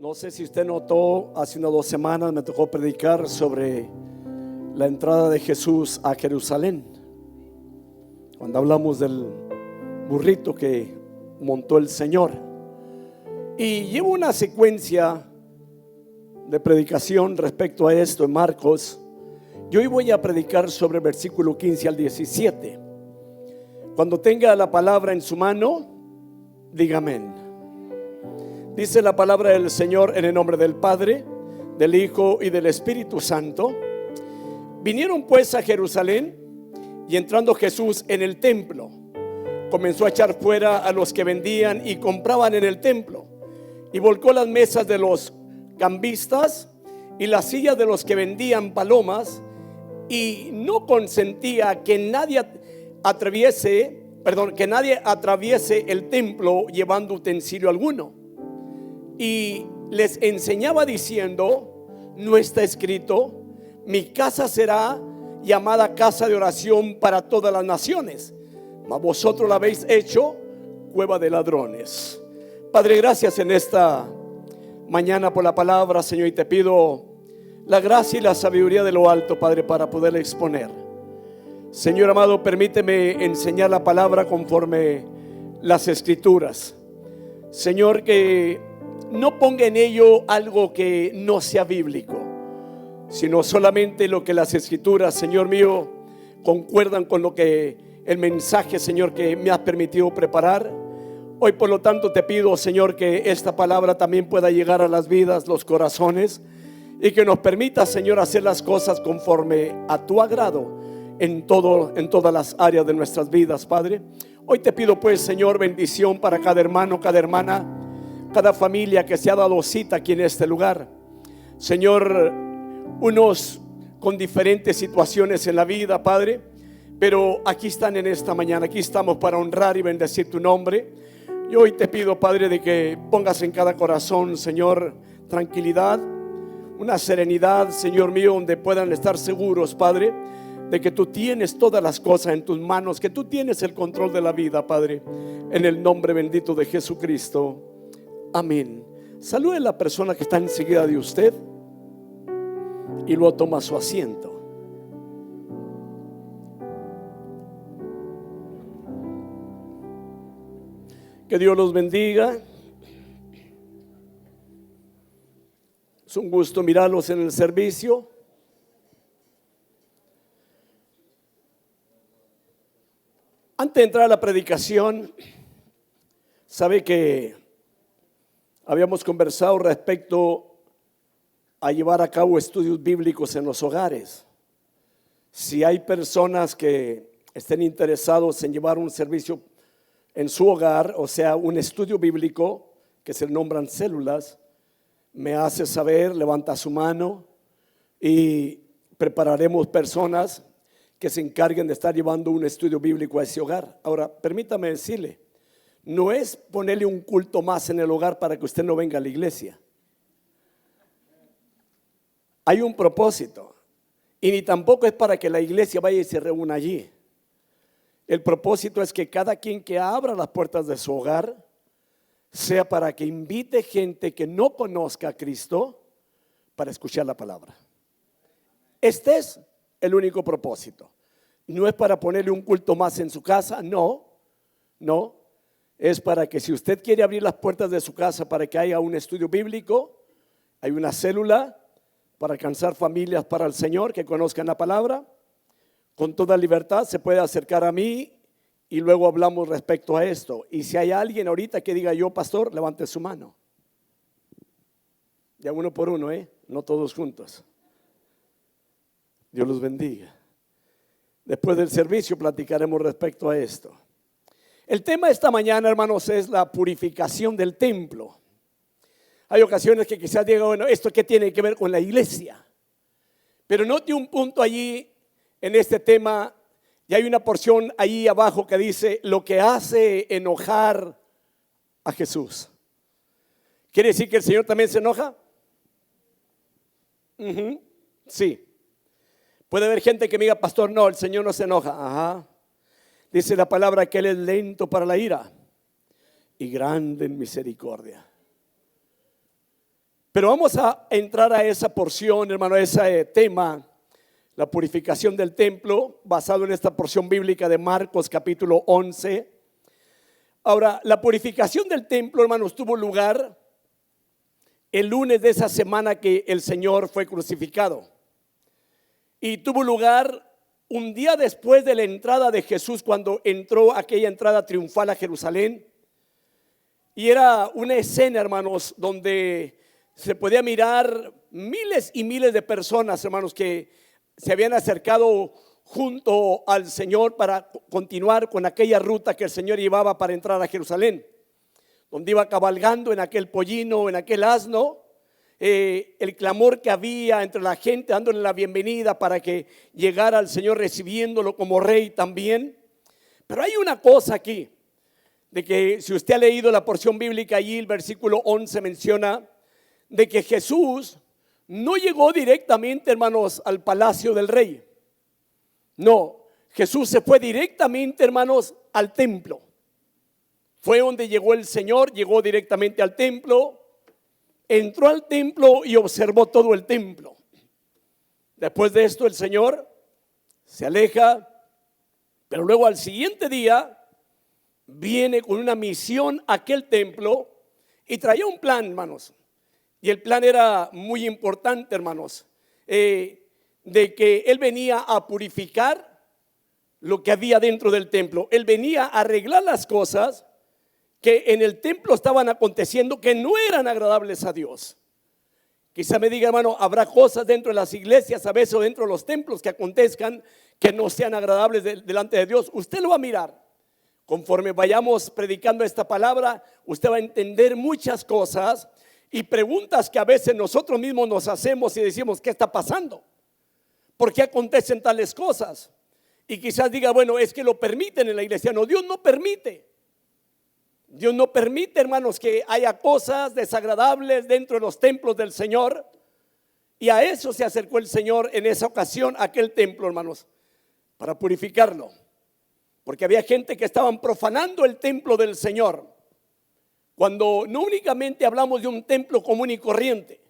No sé si usted notó, hace unas 2 semanas me tocó predicar sobre la entrada de Jesús a Jerusalén. Cuando hablamos del burrito que montó el Señor. Y llevo una secuencia de predicación respecto a esto en Marcos. Yo hoy voy a predicar sobre el versículo 15 al 17. Cuando tenga la palabra en su mano, diga amén. Dice la palabra del Señor en el nombre del Padre, del Hijo y del Espíritu Santo. Vinieron pues a Jerusalén, y entrando Jesús en el templo, comenzó a echar fuera a los que vendían y compraban en el templo, y volcó las mesas de los cambistas y las sillas de los que vendían palomas, y no consentía que nadie atraviese el templo llevando utensilio alguno. Y les enseñaba diciendo: no está escrito, mi casa será llamada casa de oración para todas las naciones, mas vosotros la habéis hecho cueva de ladrones. Padre, gracias en esta mañana por la palabra, Señor, y te pido la gracia y la sabiduría de lo alto, Padre, para poder exponer. Señor amado, permíteme enseñar la palabra conforme las Escrituras. Señor, que no ponga en ello algo que no sea bíblico, sino solamente lo que las Escrituras, Señor mío, concuerdan con lo que el mensaje, Señor, que me has permitido preparar. Hoy, por lo tanto, te pido, Señor, que esta palabra también pueda llegar a las vidas, los corazones, y que nos permita, Señor, hacer las cosas conforme a tu agrado en todas las áreas de nuestras vidas, Padre. Hoy te pido, pues, Señor, bendición para cada hermano, cada hermana, cada familia que se ha dado cita aquí en este lugar. Señor, unos con diferentes situaciones en la vida, Padre, pero aquí están en esta mañana, aquí estamos para honrar y bendecir tu nombre. Y hoy te pido, Padre, de que pongas en cada corazón, Señor, tranquilidad, una serenidad, Señor mío, donde puedan estar seguros, Padre, de que tú tienes todas las cosas en tus manos, que tú tienes el control de la vida, Padre, en el nombre bendito de Jesucristo. Amén. Salude a la persona que está enseguida de usted y luego toma su asiento. Que Dios los bendiga. Es un gusto mirarlos en el servicio. Antes de entrar a la predicación, sabe que habíamos conversado respecto a llevar a cabo estudios bíblicos en los hogares. Si hay personas que estén interesados en llevar un servicio en su hogar, o sea, un estudio bíblico que se nombran células, me hace saber, levanta su mano y prepararemos personas que se encarguen de estar llevando un estudio bíblico a ese hogar. Ahora, permítame decirle, no es ponerle un culto más en el hogar para que usted no venga a la iglesia. Hay un propósito, y ni tampoco es para que la iglesia vaya y se reúna allí. El propósito es que cada quien que abra las puertas de su hogar sea para que invite gente que no conozca a Cristo para escuchar la palabra. Este es el único propósito. No es para ponerle un culto más en su casa, no. Es para que si usted quiere abrir las puertas de su casa para que haya un estudio bíblico, hay una célula para alcanzar familias para el Señor que conozcan la palabra, con toda libertad se puede acercar a mí y luego hablamos respecto a esto. Y si hay alguien ahorita que diga: yo, pastor, levante su mano. Ya uno por uno, no todos juntos. Dios los bendiga. Después del servicio platicaremos respecto a esto. El tema de esta mañana, hermanos, es la purificación del templo. Hay ocasiones que quizás digan: bueno, ¿esto qué tiene que ver con la iglesia? Pero note un punto allí en este tema, y hay una porción ahí abajo que dice: lo que hace enojar a Jesús. ¿Quiere decir que el Señor también se enoja? Sí. Puede haber gente que me diga: pastor, no, el Señor no se enoja. Ajá. Dice la palabra que Él es lento para la ira y grande en misericordia. Pero vamos a entrar a esa porción, hermano, a ese tema, la purificación del templo, basado en esta porción bíblica de Marcos capítulo 11. Ahora, la purificación del templo, hermanos, tuvo lugar el lunes de esa semana que el Señor fue crucificado. Y tuvo lugar un día después de la entrada de Jesús, cuando entró aquella entrada triunfal a Jerusalén. Y era una escena, hermanos, donde se podía mirar miles y miles de personas, hermanos, que se habían acercado junto al Señor para continuar con aquella ruta que el Señor llevaba para entrar a Jerusalén, donde iba cabalgando en aquel pollino, en aquel asno. El clamor que había entre la gente, dándole la bienvenida para que llegara al Señor, recibiéndolo como rey también. Pero hay una cosa aquí, de que si usted ha leído la porción bíblica, allí el versículo 11 menciona de que Jesús no llegó directamente, hermanos, al palacio del rey. No, Jesús se fue directamente, hermanos, al templo. Fue donde llegó el Señor, llegó directamente al templo. Entró al templo y observó todo el templo. Después de esto el Señor se aleja, pero luego al siguiente día viene con una misión a aquel templo y traía un plan, hermanos. Y el plan era muy importante, hermanos, de que Él venía a purificar lo que había dentro del templo. Él venía a arreglar las cosas que en el templo estaban aconteciendo, que no eran agradables a Dios. Quizá me diga, hermano, habrá cosas dentro de las iglesias a veces o dentro de los templos que acontezcan que no sean agradables delante de Dios. Usted lo va a mirar. Conforme vayamos predicando esta palabra, usted va a entender muchas cosas y preguntas que a veces nosotros mismos nos hacemos y decimos, ¿qué está pasando? ¿Por qué acontecen tales cosas? Y quizás diga, bueno, es que lo permiten en la iglesia. No, Dios no permite. Dios no permite, hermanos, que haya cosas desagradables dentro de los templos del Señor. Y a eso se acercó el Señor en esa ocasión, a aquel templo, hermanos, para purificarlo. Porque había gente que estaban profanando el templo del Señor. Cuando no únicamente hablamos de un templo común y corriente,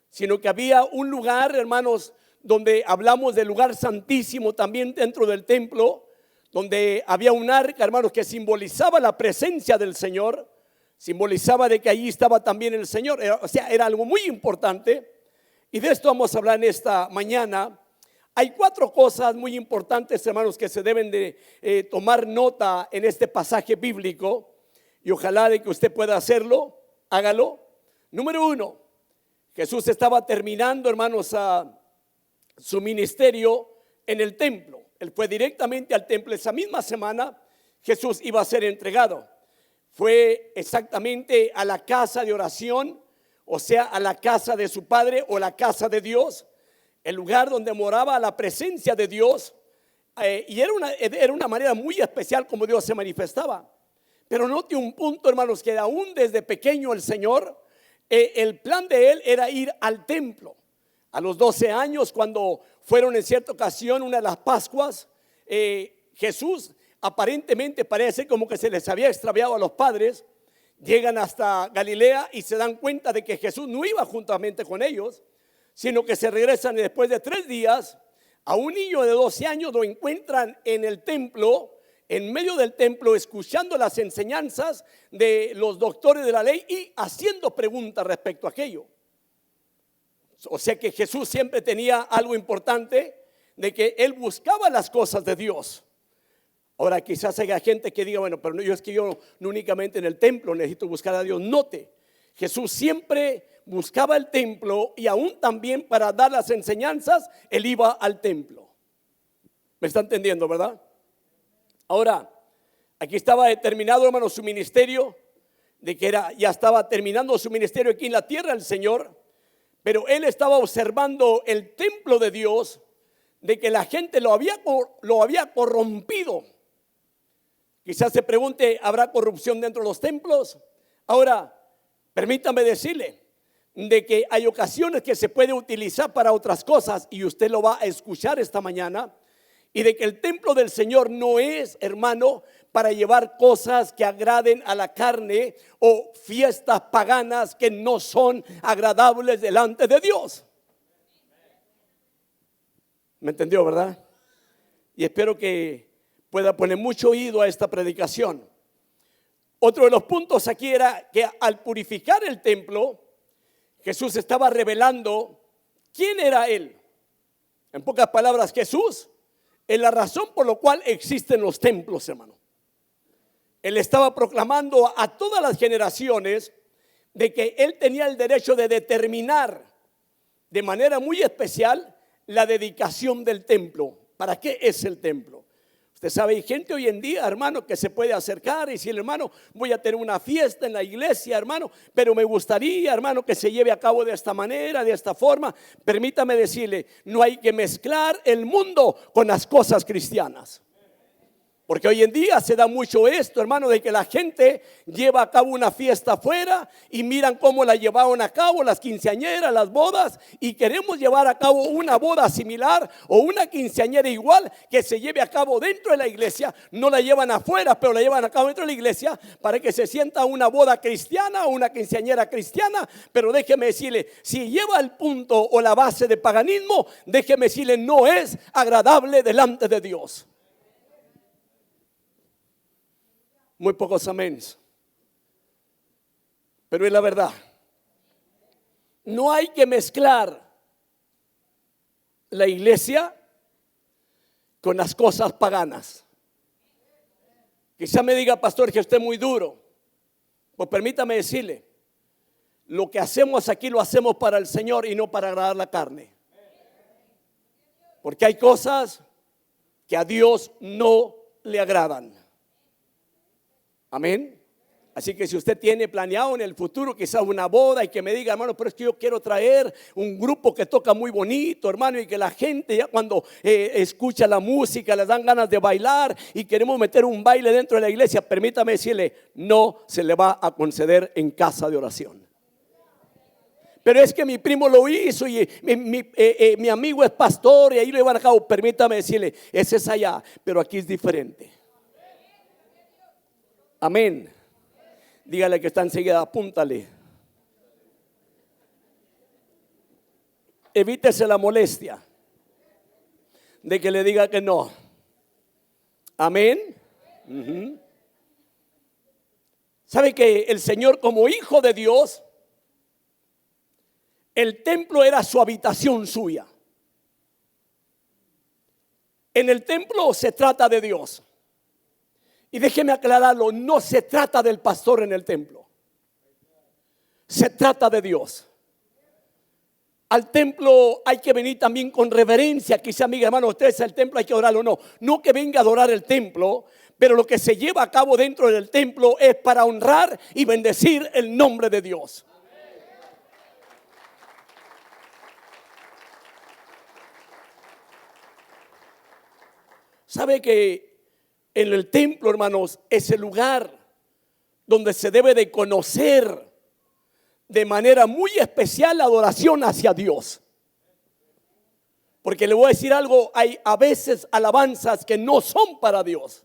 sino que había un lugar, hermanos, donde hablamos del lugar santísimo también dentro del templo, donde había un arca, hermanos, que simbolizaba la presencia del Señor, simbolizaba de que allí estaba también el Señor. O sea, era algo muy importante. Y de esto vamos a hablar en esta mañana. Hay 4 cosas muy importantes, hermanos, que se deben de tomar nota en este pasaje bíblico. Y ojalá de que usted pueda hacerlo, hágalo. Número 1, Jesús estaba terminando, hermanos, su ministerio en el templo. Él fue directamente al templo. Esa misma semana Jesús iba a ser entregado. Fue exactamente a la casa de oración, o sea, a la casa de su Padre o la casa de Dios, el lugar donde moraba la presencia de Dios. Y era una manera muy especial como Dios se manifestaba. Pero note un punto, hermanos, que aún desde pequeño el Señor, el plan de Él era ir al templo. A los 12 años, cuando fueron en cierta ocasión una de las Pascuas, Jesús aparentemente parece como que se les había extraviado a los padres. Llegan hasta Galilea y se dan cuenta de que Jesús no iba juntamente con ellos, sino que se regresan, y después de 3 días a un niño de 12 años lo encuentran en el templo, en medio del templo, escuchando las enseñanzas de los doctores de la ley y haciendo preguntas respecto a aquello. O sea que Jesús siempre tenía algo importante, de que Él buscaba las cosas de Dios. Ahora quizás haya gente que diga, bueno, pero es que yo no únicamente en el templo necesito buscar a Dios. Note, Jesús siempre buscaba el templo, y aún también para dar las enseñanzas, Él iba al templo. ¿Me está entendiendo, verdad? Ahora, aquí estaba determinado, hermano, su ministerio, de que ya estaba terminando su ministerio aquí en la tierra el Señor. Pero Él estaba observando el templo de Dios, de que la gente lo había corrompido. Quizás se pregunte, ¿habrá corrupción dentro de los templos? Ahora, permítame decirle de que hay ocasiones que se puede utilizar para otras cosas, y usted lo va a escuchar esta mañana, y de que el templo del Señor no es, hermano, para llevar cosas que agraden a la carne o fiestas paganas que no son agradables delante de Dios. ¿Me entendió, verdad? Y espero que pueda poner mucho oído a esta predicación. Otro de los puntos aquí era que al purificar el templo, Jesús estaba revelando quién era Él. En pocas palabras, Jesús es la razón por la cual existen los templos, hermano. Él estaba proclamando a todas las generaciones de que Él tenía el derecho de determinar de manera muy especial la dedicación del templo. ¿Para qué es el templo? Usted sabe, hay gente hoy en día, hermano, que se puede acercar y decir, hermano, voy a tener una fiesta en la iglesia, hermano, pero me gustaría, hermano, que se lleve a cabo de esta manera, de esta forma. Permítame decirle, no hay que mezclar el mundo con las cosas cristianas. Porque hoy en día se da mucho esto, hermano, de que la gente lleva a cabo una fiesta afuera y miran cómo la llevaron a cabo las quinceañeras, las bodas, y queremos llevar a cabo una boda similar o una quinceañera igual que se lleve a cabo dentro de la iglesia. No la llevan afuera, pero la llevan a cabo dentro de la iglesia para que se sienta una boda cristiana o una quinceañera cristiana. Pero déjeme decirle, si lleva el punto o la base de paganismo, déjeme decirle, no es agradable delante de Dios. Muy pocos améns, pero es la verdad. No hay que mezclar la iglesia con las cosas paganas. Quizá me diga, pastor, que usted es muy duro. Pues permítame decirle, lo que hacemos aquí lo hacemos para el Señor y no para agradar la carne. Porque hay cosas que a Dios no le agradan. Amén. Así que si usted tiene planeado en el futuro quizás una boda y que me diga, hermano, pero es que yo quiero traer un grupo que toca muy bonito, hermano, y que la gente ya cuando escucha la música les dan ganas de bailar y queremos meter un baile dentro de la iglesia, permítame decirle, no se le va a conceder en casa de oración. Pero es que mi primo lo hizo y mi amigo es pastor y ahí lo llevan a cabo. Permítame decirle, ese es allá, pero aquí es diferente. Amén. Dígale que está enseguida, apúntale. Evítese la molestia de que le diga que no. Amén. ¿Sabe que el Señor, como hijo de Dios, el templo era su habitación suya? En el templo se trata de Dios. Y déjeme aclararlo, no se trata del pastor en el templo. Se trata de Dios. Al templo hay que venir también con reverencia. Quizá, amiga, hermano, usted es el templo, hay que adorarlo. No que venga a adorar el templo, pero lo que se lleva a cabo dentro del templo es para honrar y bendecir el nombre de Dios. ¿Sabe que en el templo, hermanos, es el lugar donde se debe de conocer de manera muy especial la adoración hacia Dios? Porque le voy a decir algo, hay a veces alabanzas que no son para Dios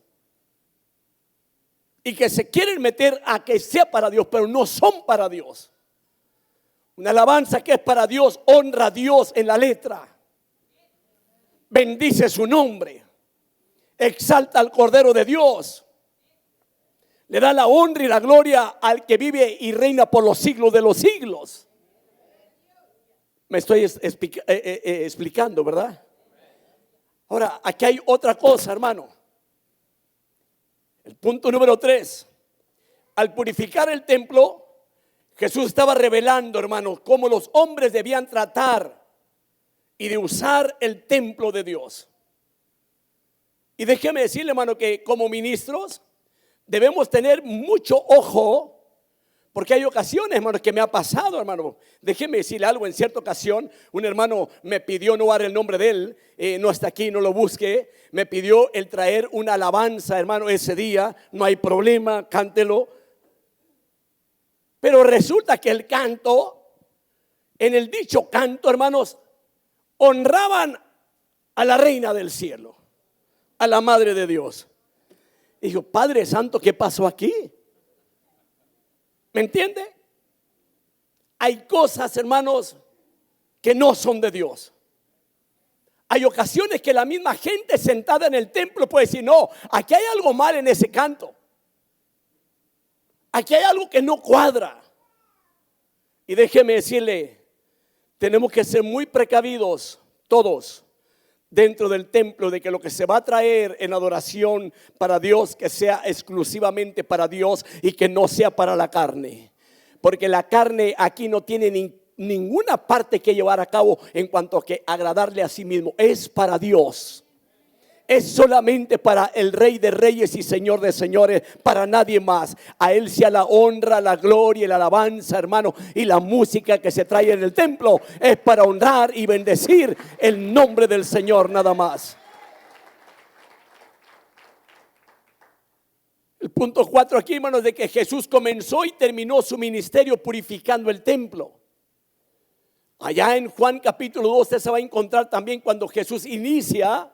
y que se quieren meter a que sea para Dios, pero no son para Dios. Una alabanza que es para Dios honra a Dios en la letra, bendice su nombre, exalta al Cordero de Dios, le da la honra y la gloria al que vive y reina por los siglos de los siglos. Me estoy explicando, ¿verdad? Ahora, aquí hay otra cosa, hermano. El punto número 3. Al purificar el templo, Jesús estaba revelando, hermanos, cómo los hombres debían tratar y de usar el templo de Dios. Y déjeme decirle, hermano, que como ministros debemos tener mucho ojo, porque hay ocasiones, hermano, que me ha pasado, hermano. Déjeme decirle algo. En cierta ocasión, un hermano me pidió, no dar el nombre de él, no está aquí, no lo busque. Me pidió el traer una alabanza, hermano, ese día. No hay problema, cántelo. Pero resulta que el canto, en el dicho canto, hermanos, honraban a la reina del cielo, a la madre de Dios. Y dijo, Padre Santo, ¿qué pasó aquí? ¿Me entiende? Hay cosas, hermanos, que no son de Dios. Hay ocasiones que la misma gente sentada en el templo puede decir, no, aquí hay algo mal en ese canto. Aquí hay algo que no cuadra. Y déjeme decirle, tenemos que ser muy precavidos todos dentro del templo, de que lo que se va a traer en adoración para Dios, que sea exclusivamente para Dios y que no sea para la carne. Porque la carne aquí no tiene ninguna parte que llevar a cabo en cuanto a que agradarle a sí mismo. Es para Dios. Es solamente para el Rey de Reyes y Señor de Señores, para nadie más. A Él sea la honra, la gloria y la alabanza, hermano. Y la música que se trae en el templo es para honrar y bendecir el nombre del Señor, nada más. El punto 4 aquí, hermanos, de que Jesús comenzó y terminó su ministerio purificando el templo. Allá en Juan capítulo 2 usted se va a encontrar también cuando Jesús inicia,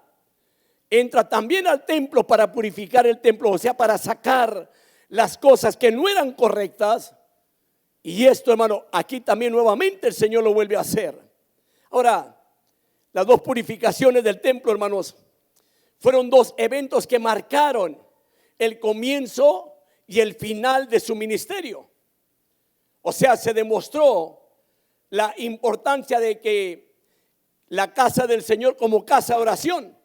entra también al templo para purificar el templo, o sea, para sacar las cosas que no eran correctas. Y esto, hermano, aquí también nuevamente el Señor lo vuelve a hacer. Ahora, las dos purificaciones del templo, hermanos, fueron dos eventos que marcaron el comienzo y el final de su ministerio. O sea, se demostró la importancia de que la casa del Señor como casa de oración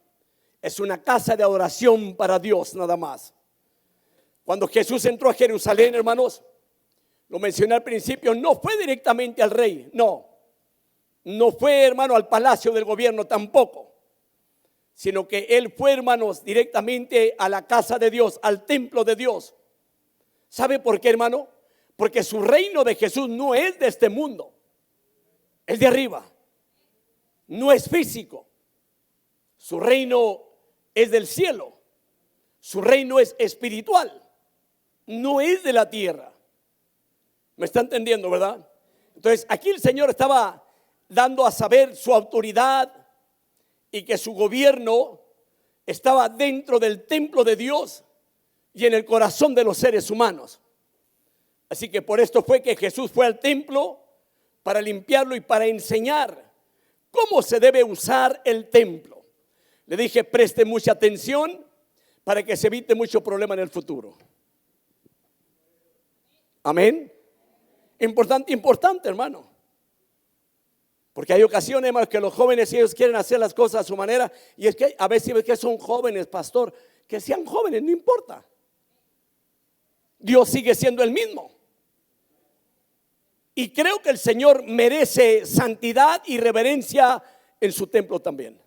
es una casa de adoración para Dios, nada más. Cuando Jesús entró a Jerusalén, hermanos, lo mencioné al principio, no fue directamente al rey, no fue, hermano, al palacio del gobierno tampoco, sino que él fue, hermanos, directamente a la casa de Dios, al templo de Dios. ¿Sabe por qué, hermano? Porque su reino de Jesús no es de este mundo, es de arriba, no es físico. Su reino es del cielo, su reino es espiritual, no es de la tierra. ¿Me está entendiendo, verdad? Entonces aquí el Señor estaba dando a saber su autoridad y que su gobierno estaba dentro del templo de Dios y en el corazón de los seres humanos. Así que por esto fue que Jesús fue al templo para limpiarlo y para enseñar cómo se debe usar el templo. Le dije, preste mucha atención para que se evite mucho problema en el futuro. Amén. Importante, hermano. Porque hay ocasiones, hermano, que los jóvenes, ellos quieren hacer las cosas a su manera. Y es que a veces ves que son jóvenes, pastor. Que sean jóvenes, no importa. Dios sigue siendo el mismo. Y creo que el Señor merece santidad y reverencia en su templo también.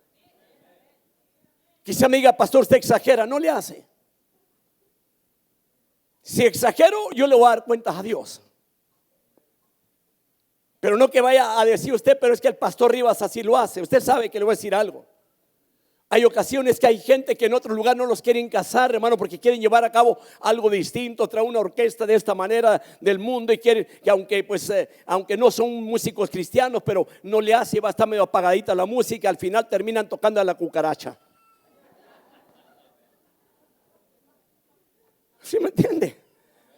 Quizá me diga, pastor, usted exagera. No le hace. Si exagero, yo le voy a dar cuentas a Dios. Pero no que vaya a decir usted, pero es que el pastor Rivas así lo hace. Usted sabe que le voy a decir algo. Hay ocasiones que hay gente que en otro lugar no los quieren casar, hermano, porque quieren llevar a cabo algo distinto, traer una orquesta de esta manera del mundo y quieren que aunque no son músicos cristianos, pero no le hace, va a estar medio apagadita la música, al final terminan tocando a la cucaracha. ¿Sí me entiende?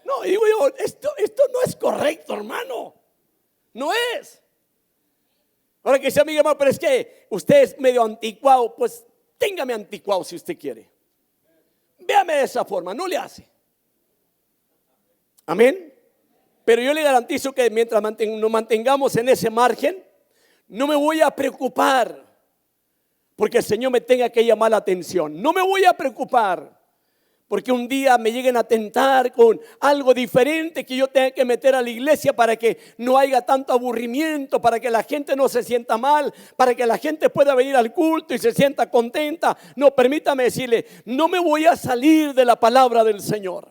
No, digo yo, esto no es correcto, hermano. No es. Ahora que sea amiga, hermano, pero es que usted es medio anticuado, pues téngame anticuado si usted quiere. Véame de esa forma, no le hace. Amén. Pero yo le garantizo que mientras nos mantengamos en ese margen, no me voy a preocupar porque el Señor me tenga que llamar la atención. No me voy a preocupar porque un día me lleguen a tentar con algo diferente que yo tenga que meter a la iglesia para que no haya tanto aburrimiento, para que la gente no se sienta mal, para que la gente pueda venir al culto y se sienta contenta. No, permítame decirle, no me voy a salir de la palabra del Señor.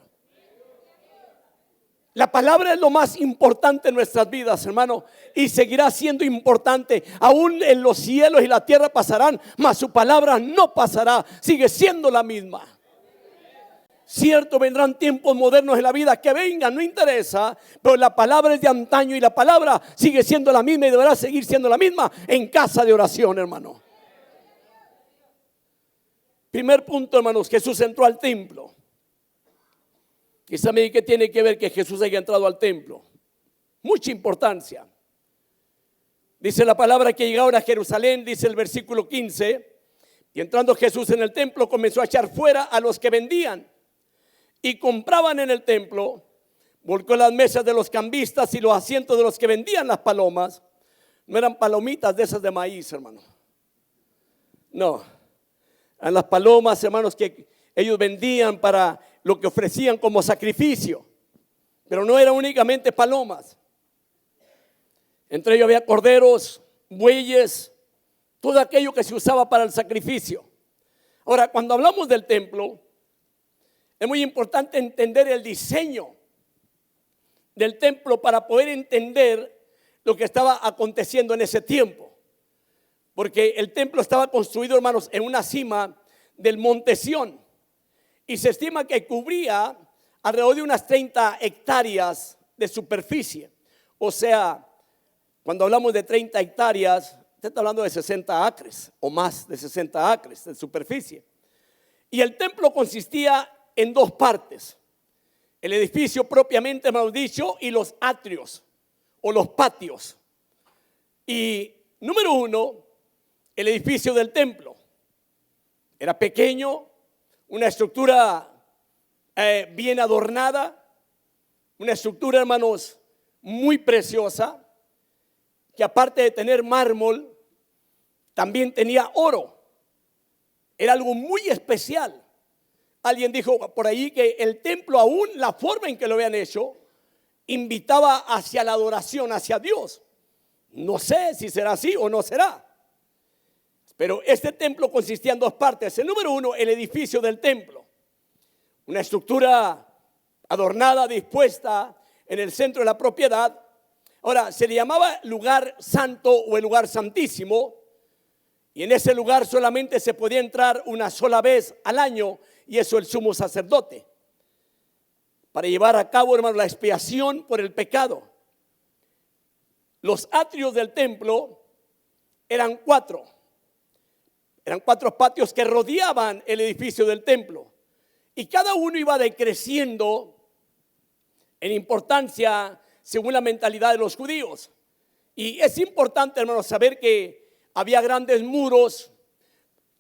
La palabra es lo más importante en nuestras vidas, hermano, y seguirá siendo importante. Aún en los cielos y la tierra pasarán, mas su palabra no pasará, sigue siendo la misma. Cierto, vendrán tiempos modernos en la vida, que vengan, no interesa, pero la palabra es de antaño y la palabra sigue siendo la misma y deberá seguir siendo la misma en casa de oración, hermano. Primer punto, hermanos, Jesús entró al templo. Quizá me diga que tiene que ver que Jesús haya entrado al templo. Mucha importancia. Dice la palabra que llegaron a Jerusalén, dice el versículo 15, y entrando Jesús en el templo comenzó a echar fuera a los que vendían y compraban en el templo, volcó las mesas de los cambistas y los asientos de los que vendían las palomas. No eran palomitas de esas de maíz, hermano. No, eran las palomas, hermanos, que ellos vendían para lo que ofrecían como sacrificio. Pero no eran únicamente palomas. Entre ellos había corderos, bueyes, todo aquello que se usaba para el sacrificio. Ahora, cuando hablamos del templo, es muy importante entender el diseño del templo para poder entender lo que estaba aconteciendo en ese tiempo. Porque el templo estaba construido, hermanos, en una cima del monte Sión. Y se estima que cubría alrededor de unas 30 hectáreas de superficie. O sea, cuando hablamos de 30 hectáreas, usted está hablando de 60 acres o más de 60 acres de superficie. Y el templo consistía en dos partes: el edificio propiamente mal dicho y los atrios o los patios. Y número uno, el edificio del templo era pequeño, una estructura bien adornada, una estructura, hermanos, muy preciosa, que aparte de tener mármol, también tenía oro. Era algo muy especial. Alguien dijo por ahí que el templo, aún la forma en que lo habían hecho, invitaba hacia la adoración, hacia Dios. No sé si será así o no será. Pero este templo consistía en dos partes. El número uno, el edificio del templo. Una estructura adornada, dispuesta en el centro de la propiedad. Ahora, se le llamaba lugar santo o el lugar santísimo. Y en ese lugar solamente se podía entrar una sola vez al año, y eso el sumo sacerdote, para llevar a cabo, hermano, la expiación por el pecado. Los atrios del templo eran cuatro patios que rodeaban el edificio del templo, y cada uno iba decreciendo en importancia según la mentalidad de los judíos. Y es importante, hermanos, saber que había grandes muros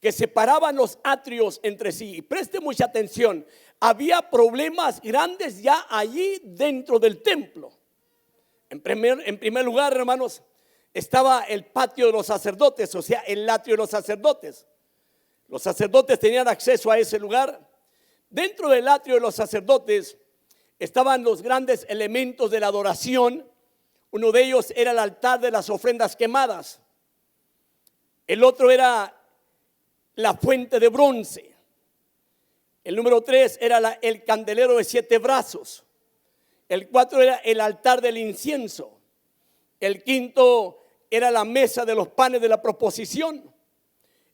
que separaban los atrios entre sí. Y preste mucha atención, había problemas grandes ya allí dentro del templo. En primer lugar, hermanos, estaba el patio de los sacerdotes, o sea, el atrio de los sacerdotes. Los sacerdotes tenían acceso a ese lugar. Dentro del atrio de los sacerdotes estaban los grandes elementos de la adoración. Uno de ellos era el altar de las ofrendas quemadas. El otro era la fuente de bronce. El número 3 era el candelero de 7 brazos. El 4 era el altar del incienso. El 5 era la mesa de los panes de la proposición.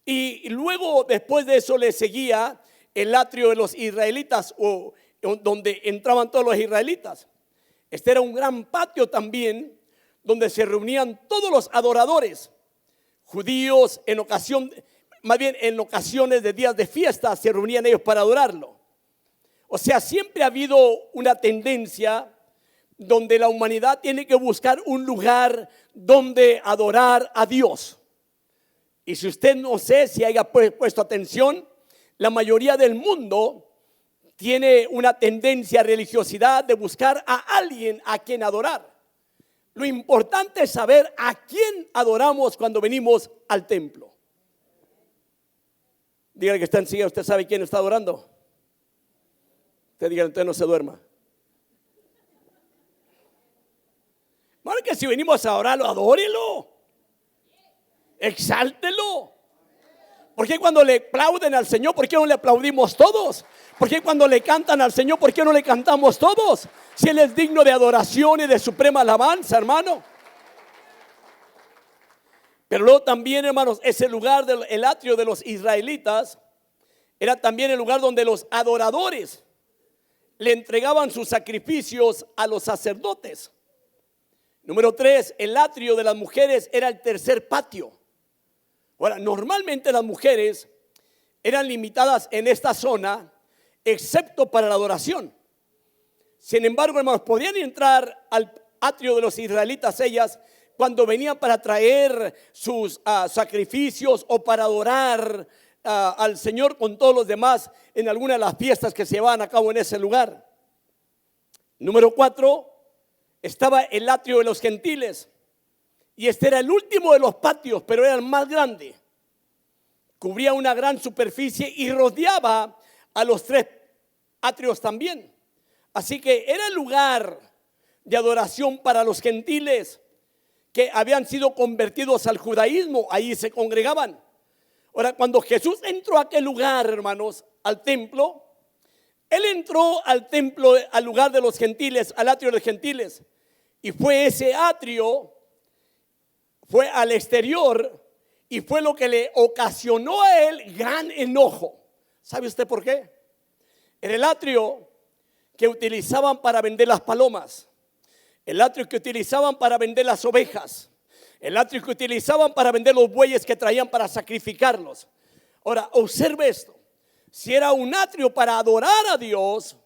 Y luego, después de eso, le seguía el atrio de los israelitas, o donde entraban todos los israelitas. Este era un gran patio también, donde se reunían todos los adoradores judíos. En ocasiones de días de fiesta se reunían ellos para adorarlo. O sea, siempre ha habido una tendencia donde la humanidad tiene que buscar un lugar donde adorar a Dios. Y si usted no sé si haya puesto atención, la mayoría del mundo tiene una tendencia a religiosidad de buscar a alguien a quien adorar. Lo importante es saber a quién adoramos cuando venimos al templo. Dígale que está en silla, usted sabe quién está adorando. Usted diga, entonces no se duerma. Bueno, que si venimos a adorarlo, adórelo, exáltelo. ¿Por qué cuando le aplauden al Señor, por qué no le aplaudimos todos? ¿Por qué cuando le cantan al Señor, por qué no le cantamos todos? Si Él es digno de adoración y de suprema alabanza, hermano. Pero luego también, hermanos, ese lugar del atrio de los israelitas era también el lugar donde los adoradores le entregaban sus sacrificios a los sacerdotes. Número 3, el atrio de las mujeres era el tercer patio. Ahora, normalmente las mujeres eran limitadas en esta zona, excepto para la adoración. Sin embargo, hermanos, podían entrar al atrio de los israelitas ellas cuando venían para traer sus sacrificios o para adorar al Señor con todos los demás en alguna de las fiestas que se llevaban a cabo en ese lugar. Número 4, estaba el atrio de los gentiles. Y este era el último de los patios, pero era el más grande. Cubría una gran superficie y rodeaba a los 3 atrios también. Así que era el lugar de adoración para los gentiles que habían sido convertidos al judaísmo. Ahí se congregaban. Ahora, cuando Jesús entró a aquel lugar, hermanos, al templo, Él entró al templo, al lugar de los gentiles, al atrio de los gentiles. Y fue ese atrio, fue al exterior, y fue lo que le ocasionó a Él gran enojo. ¿Sabe usted por qué? Era el atrio que utilizaban para vender las palomas, el atrio que utilizaban para vender las ovejas, el atrio que utilizaban para vender los bueyes que traían para sacrificarlos. Ahora, observe esto. Si era un atrio para adorar a Dios,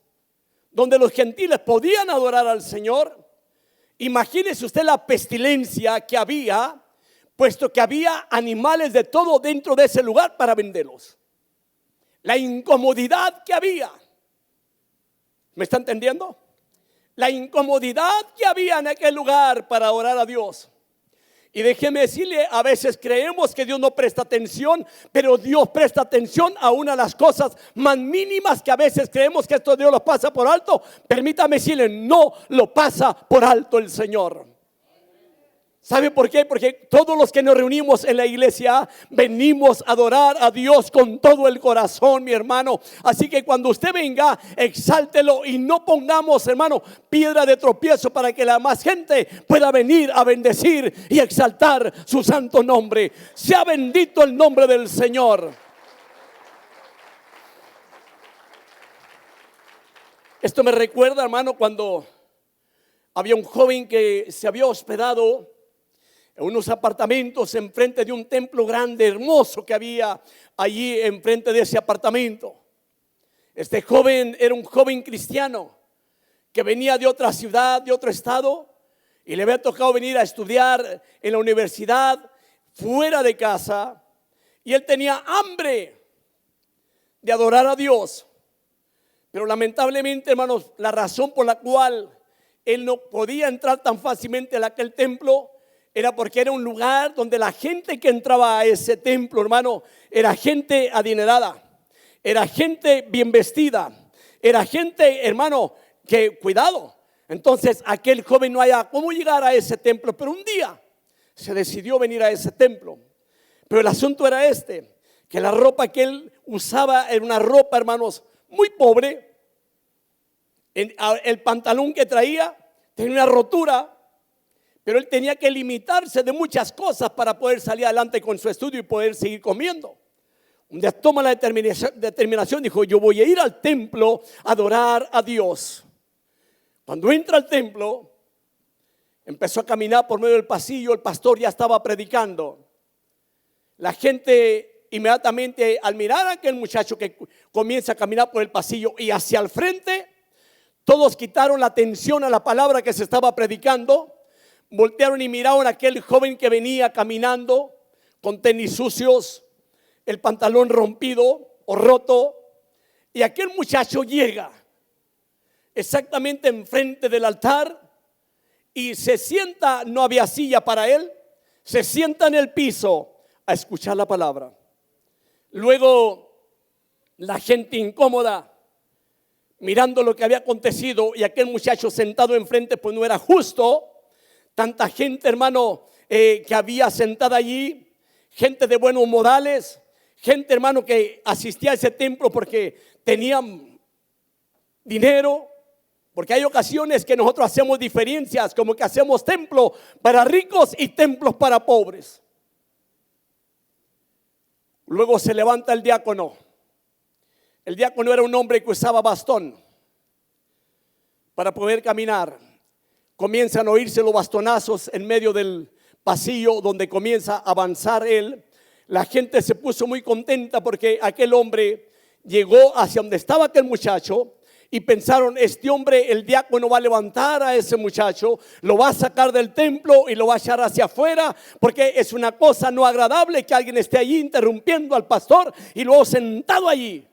donde los gentiles podían adorar al Señor, imagínese usted la pestilencia que había, puesto que había animales de todo dentro de ese lugar para venderlos. La incomodidad que había. ¿Me está entendiendo? La incomodidad que había en aquel lugar para adorar a Dios. Y déjeme decirle, a veces creemos que Dios no presta atención, pero Dios presta atención a una de las cosas más mínimas que a veces creemos que esto Dios lo pasa por alto. Permítame decirle, no lo pasa por alto el Señor. ¿Sabe por qué? Porque todos los que nos reunimos en la iglesia venimos a adorar a Dios con todo el corazón, mi hermano. Así que cuando usted venga, exáltelo y no pongamos, hermano, piedra de tropiezo para que la más gente pueda venir a bendecir y exaltar su santo nombre. Sea bendito el nombre del Señor. Esto me recuerda, hermano, cuando había un joven que se había hospedado en unos apartamentos enfrente de un templo grande, hermoso que había allí enfrente de ese apartamento. Este joven era un joven cristiano que venía de otra ciudad, de otro estado, y le había tocado venir a estudiar en la universidad fuera de casa, y él tenía hambre de adorar a Dios. Pero lamentablemente, hermanos, la razón por la cual él no podía entrar tan fácilmente a aquel templo era porque era un lugar donde la gente que entraba a ese templo, hermano, era gente adinerada, era gente bien vestida, era gente, hermano, que cuidado. Entonces aquel joven no haya cómo llegar a ese templo, pero un día se decidió venir a ese templo. Pero el asunto era este, que la ropa que él usaba era una ropa, hermanos, muy pobre. El pantalón que traía tenía una rotura. Pero él tenía que limitarse de muchas cosas para poder salir adelante con su estudio y poder seguir comiendo. Un día toma la determinación, dijo, yo voy a ir al templo a adorar a Dios. Cuando entra al templo, empezó a caminar por medio del pasillo, el pastor ya estaba predicando. La gente inmediatamente al mirar a aquel muchacho que comienza a caminar por el pasillo y hacia el frente, todos quitaron la atención a la palabra que se estaba predicando. Voltearon y miraron a aquel joven que venía caminando con tenis sucios, el pantalón rompido o roto. Y aquel muchacho llega exactamente enfrente del altar y se sienta, no había silla para él, se sienta en el piso a escuchar la palabra. Luego la gente incómoda, mirando lo que había acontecido, y aquel muchacho sentado enfrente, pues no era justo. Tanta gente, hermano, que había sentada allí, gente de buenos modales, gente, hermano, que asistía a ese templo porque tenían dinero. Porque hay ocasiones que nosotros hacemos diferencias, como que hacemos templo para ricos y templos para pobres. Luego se levanta el diácono. El diácono era un hombre que usaba bastón para poder caminar. Comienzan a oírse los bastonazos en medio del pasillo donde comienza a avanzar él. La gente se puso muy contenta porque aquel hombre llegó hacia donde estaba aquel muchacho y pensaron, este hombre, el diácono va a levantar a ese muchacho, lo va a sacar del templo y lo va a echar hacia afuera, porque es una cosa no agradable que alguien esté allí interrumpiendo al pastor y luego sentado allí.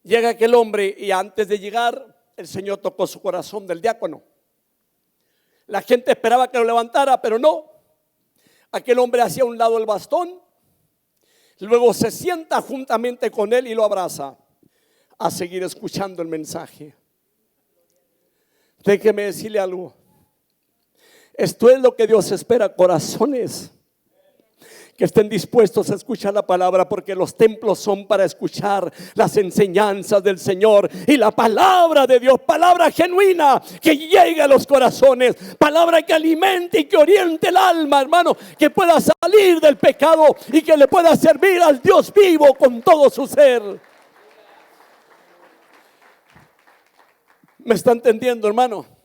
Llega aquel hombre y antes de llegar, el Señor tocó su corazón del diácono. La gente esperaba que lo levantara, pero no. Aquel hombre hacía a un lado el bastón, luego se sienta juntamente con él y lo abraza a seguir escuchando el mensaje. Déjeme decirle algo. Esto es lo que Dios espera, corazones que estén dispuestos a escuchar la palabra, porque los templos son para escuchar las enseñanzas del Señor y la palabra de Dios, palabra genuina que llegue a los corazones, palabra que alimente y que oriente el alma, hermano, que pueda salir del pecado y que le pueda servir al Dios vivo con todo su ser. ¿Me está entendiendo, hermano?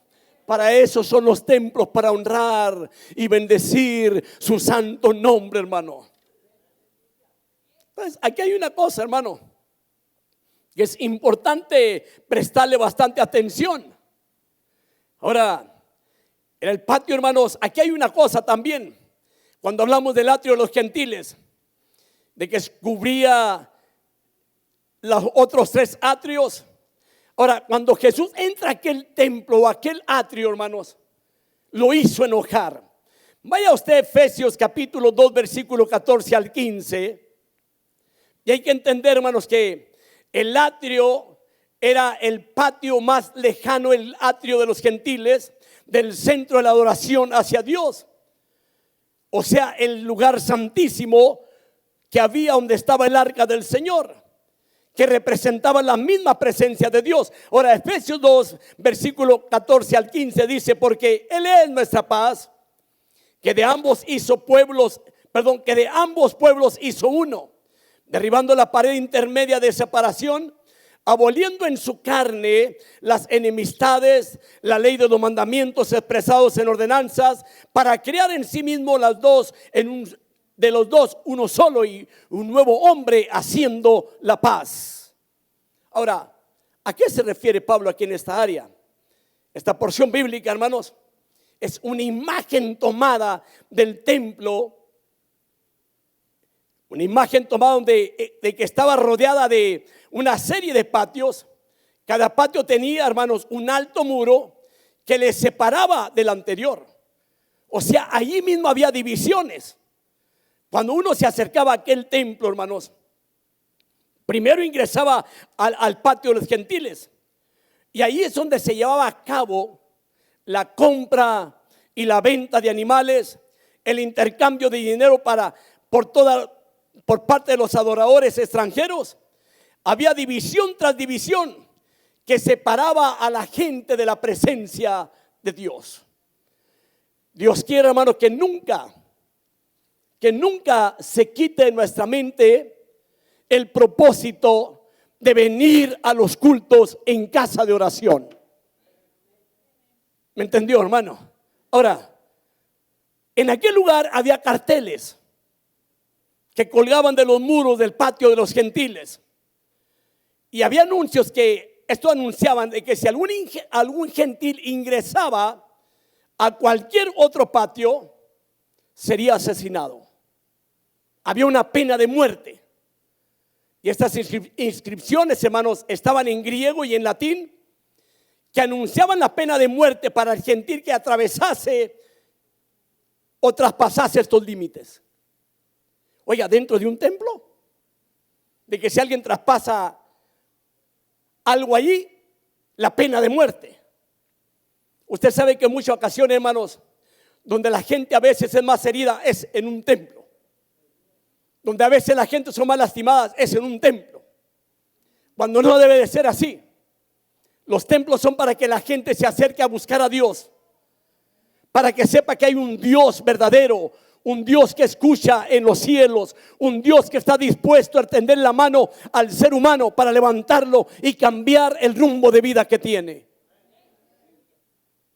Para eso son los templos, para honrar y bendecir su santo nombre, hermano. Entonces, aquí hay una cosa, hermano, que es importante prestarle bastante atención. Ahora, en el patio, hermanos, aquí hay una cosa también. Cuando hablamos del atrio de los gentiles, de que cubría los otros 3 atrios. Ahora, cuando Jesús entra a aquel templo o aquel atrio, hermanos, lo hizo enojar. Vaya usted a Efesios capítulo 2, versículo 14 al 15. Y hay que entender, hermanos, que el atrio era el patio más lejano, el atrio de los gentiles, del centro de la adoración hacia Dios. O sea, el lugar santísimo que había donde estaba el arca del Señor, que representaba la misma presencia de Dios. Ahora, Efesios 2, versículo 14 al 15 dice: porque Él es nuestra paz, que de ambos pueblos hizo uno, derribando la pared intermedia de separación, aboliendo en su carne las enemistades, la ley de los mandamientos expresados en ordenanzas, para crear en sí mismo de los dos uno solo y un nuevo hombre, haciendo la paz. Ahora, ¿a qué se refiere Pablo aquí en esta área? Esta porción bíblica, hermanos, es una imagen tomada del templo, una imagen tomada de que estaba rodeada de una serie de patios. Cada patio tenía, hermanos, un alto muro que le separaba del anterior. O sea, allí mismo había divisiones. Cuando uno se acercaba a aquel templo, hermanos, primero ingresaba al patio de los gentiles, y ahí es donde se llevaba a cabo la compra y la venta de animales, el intercambio de dinero por parte de los adoradores extranjeros. Había división tras división que separaba a la gente de la presencia de Dios. Dios quiere, hermanos, que nunca se quite de nuestra mente el propósito de venir a los cultos en casa de oración. ¿Me entendió, hermano? Ahora, en aquel lugar había carteles que colgaban de los muros del patio de los gentiles, y había anuncios que esto anunciaban de que si algún gentil ingresaba a cualquier otro patio, sería asesinado. Había una pena de muerte. Y estas inscripciones, hermanos, estaban en griego y en latín, que anunciaban la pena de muerte para el gentil que atravesase o traspasase estos límites. Oiga, dentro de un templo, de que si alguien traspasa algo allí, la pena de muerte. Usted sabe que en muchas ocasiones, hermanos, donde la gente a veces es más herida es en un templo. Donde a veces la gente son más lastimadas es en un templo. Cuando no debe de ser así. Los templos son para que la gente se acerque a buscar a Dios, para que sepa que hay un Dios verdadero, un Dios que escucha en los cielos, un Dios que está dispuesto a extender la mano al ser humano para levantarlo y cambiar el rumbo de vida que tiene.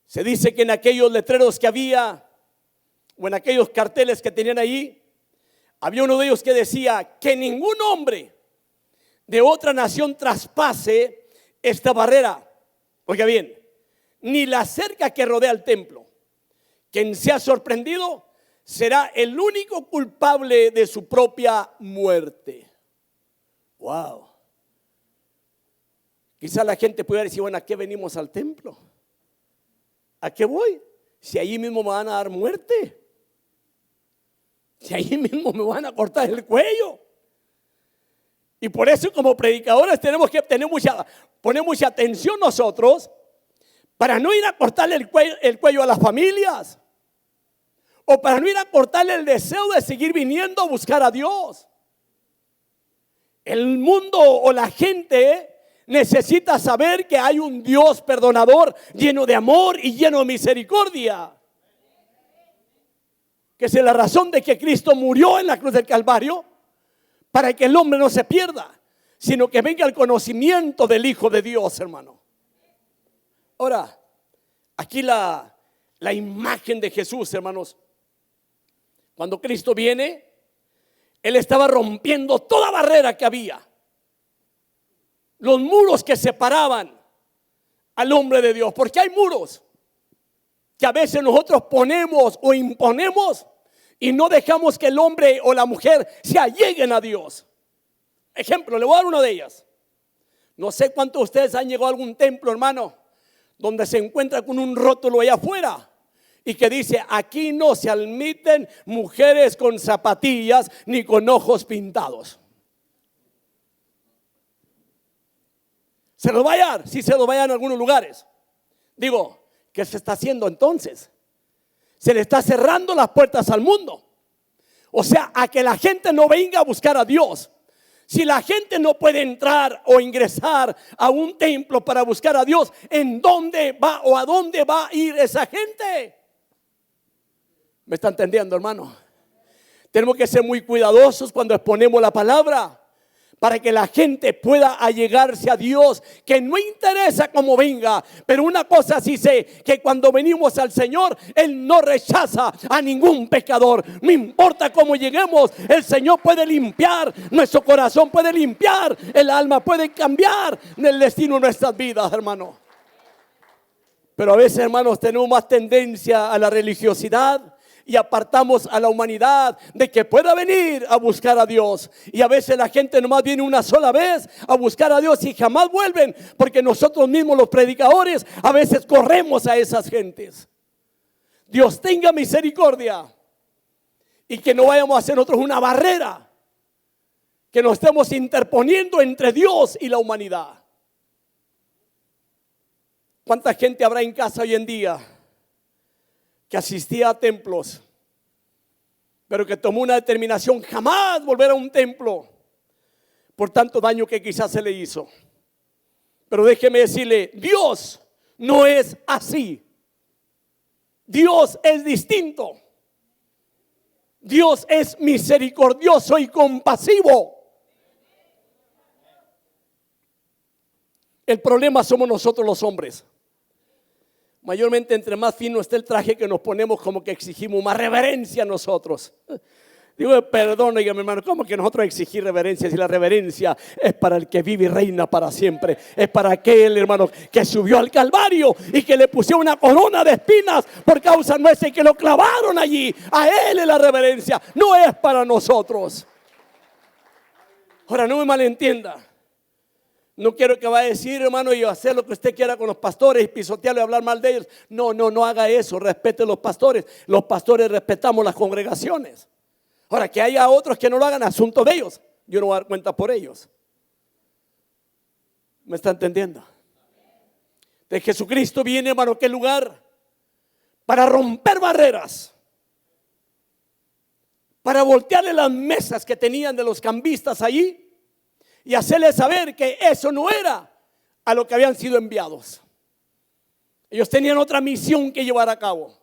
Se dice que en aquellos letreros que había, o en aquellos carteles que tenían ahí, había uno de ellos que decía: que ningún hombre de otra nación traspase esta barrera. Oiga bien, ni la cerca que rodea el templo. Quien sea sorprendido será el único culpable de su propia muerte. Wow. Quizá la gente pudiera decir, bueno, ¿a qué venimos al templo? ¿A qué voy? Si allí mismo me van a dar muerte. Si allí mismo me van a cortar el cuello. Y por eso como predicadores tenemos que poner mucha atención nosotros para no ir a cortarle el cuello a las familias. O para no ir a cortarle el deseo de seguir viniendo a buscar a Dios. El mundo o la gente necesita saber que hay un Dios perdonador, lleno de amor y lleno de misericordia. Que es la razón de que Cristo murió en la cruz del Calvario, para que el hombre no se pierda, sino que venga el conocimiento del Hijo de Dios, hermano. Ahora, aquí la imagen de Jesús, hermanos. Cuando Cristo viene, Él estaba rompiendo toda barrera que había. Los muros que separaban al hombre de Dios. Porque hay muros que a veces nosotros ponemos o imponemos y no dejamos que el hombre o la mujer se alleguen a Dios. Ejemplo, le voy a dar una de ellas. No sé cuántos de ustedes han llegado a algún templo, hermano, donde se encuentra con un rótulo allá afuera y que dice: aquí no se admiten mujeres con zapatillas ni con ojos pintados. Se los va a hallar, sí se los va a hallar en algunos lugares. Digo, ¿qué se está haciendo entonces? Se le está cerrando las puertas al mundo. O sea, a que la gente no venga a buscar a Dios. Si la gente no puede entrar o ingresar a un templo para buscar a Dios, ¿en dónde va o a dónde va a ir esa gente? ¿Me está entendiendo, hermano? Tenemos que ser muy cuidadosos cuando exponemos la palabra, para que la gente pueda allegarse a Dios, que no interesa cómo venga, pero una cosa sí sé, que cuando venimos al Señor, Él no rechaza a ningún pecador. No importa cómo lleguemos, el Señor puede limpiar nuestro corazón, puede limpiar el alma, puede cambiar el destino de nuestras vidas, hermano. Pero a veces, hermanos, tenemos más tendencia a la religiosidad y apartamos a la humanidad de que pueda venir a buscar a Dios. Y a veces la gente nomás viene una sola vez a buscar a Dios y jamás vuelven, porque nosotros mismos, los predicadores, a veces corremos a esas gentes. Dios tenga misericordia y que no vayamos a hacer nosotros una barrera, que nos estemos interponiendo entre Dios y la humanidad. ¿Cuánta gente habrá en casa hoy en día que asistía a templos, pero que tomó una determinación jamás volver a un templo por tanto daño que quizás se le hizo? Pero déjeme decirle, Dios no es así. Dios es distinto. Dios es misericordioso y compasivo. El problema somos nosotros los hombres. Mayormente, entre más fino esté el traje que nos ponemos, como que exigimos más reverencia a nosotros. Digo, perdón, oiga, mi hermano, ¿cómo que nosotros exigir reverencia? Si la reverencia es para el que vive y reina para siempre. Es para aquel, hermano, que subió al Calvario y que le pusieron una corona de espinas por causa nuestra y que lo clavaron allí. A Él es la reverencia, no es para nosotros. Ahora, no me malentienda. No quiero que vaya a decir, hermano, y hacer lo que usted quiera con los pastores y pisotearlo y hablar mal de ellos. No haga eso. Respete a los pastores. Los pastores respetamos las congregaciones. Ahora, que haya otros que no lo hagan, asunto de ellos. Yo no voy a dar cuenta por ellos. ¿Me está entendiendo? De Jesucristo viene, hermano, ¿a qué lugar? Para romper barreras. Para voltearle las mesas que tenían de los cambistas allí. Y hacerles saber que eso no era a lo que habían sido enviados. Ellos tenían otra misión que llevar a cabo.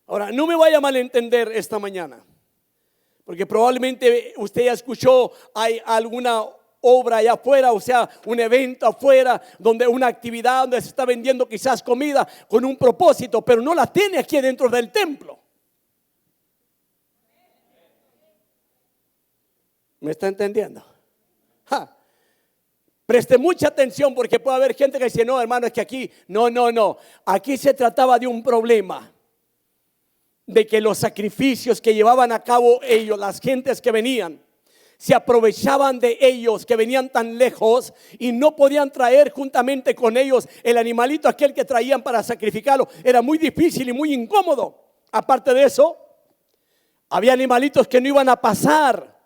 Ahora, no me vaya a malentender esta mañana, porque probablemente usted ya escuchó, hay alguna obra allá afuera, o sea, un evento afuera, donde una actividad donde se está vendiendo quizás comida con un propósito, pero no la tiene aquí dentro del templo. ¿Me está entendiendo? Preste mucha atención porque puede haber gente que dice, no, hermano, es que aquí, no. Aquí se trataba de un problema. De que los sacrificios que llevaban a cabo ellos, las gentes que venían, se aprovechaban de ellos que venían tan lejos y no podían traer juntamente con ellos el animalito aquel que traían para sacrificarlo. Era muy difícil y muy incómodo. Aparte de eso, había animalitos que no iban a pasar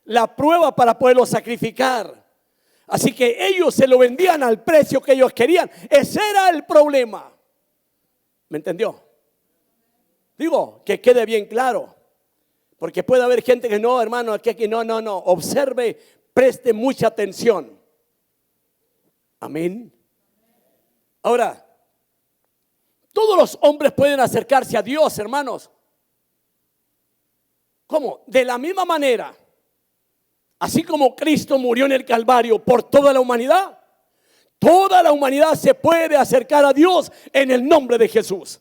la prueba para poderlo sacrificar. Así que ellos se lo vendían al precio que ellos querían. Ese era el problema. ¿Me entendió? Digo, que quede bien claro. Porque puede haber gente que no, hermano, aquí, no. Observe, preste mucha atención. Amén. Ahora, todos los hombres pueden acercarse a Dios, hermanos. ¿Cómo? De la misma manera. Así como Cristo murió en el Calvario por toda la humanidad se puede acercar a Dios en el nombre de Jesús.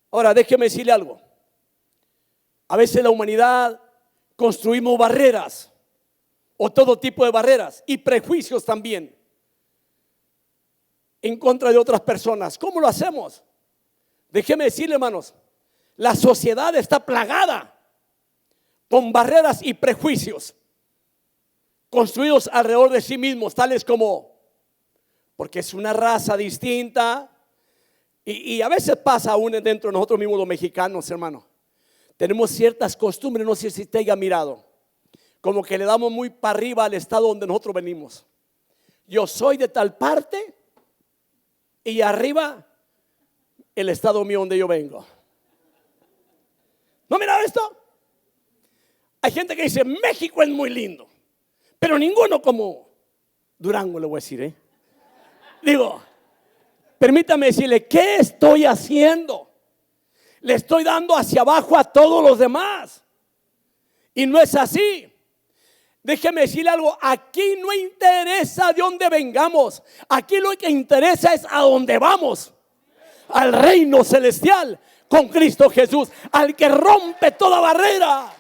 Ahora, déjeme decirle algo. A veces la humanidad construimos barreras o todo tipo de barreras y prejuicios también en contra de otras personas. ¿Cómo lo hacemos? Déjeme decirle, hermanos, la sociedad está plagada con barreras y prejuicios construidos alrededor de sí mismos, tales como, porque es una raza distinta, y a veces pasa aún dentro de nosotros mismos los mexicanos, hermano. Tenemos ciertas costumbres, no sé si usted haya mirado, como que le damos muy para arriba al estado donde nosotros venimos. Yo soy de tal parte y arriba el estado mío donde yo vengo. ¿No mira esto? Hay gente que dice, México es muy lindo, pero ninguno como Durango, le voy a decir, Digo, permítame decirle, ¿qué estoy haciendo? Le estoy dando hacia abajo a todos los demás. Y no es así. Déjeme decirle algo, aquí no interesa de dónde vengamos. Aquí lo que interesa es a dónde vamos. Al reino celestial con Cristo Jesús, al que rompe toda barrera.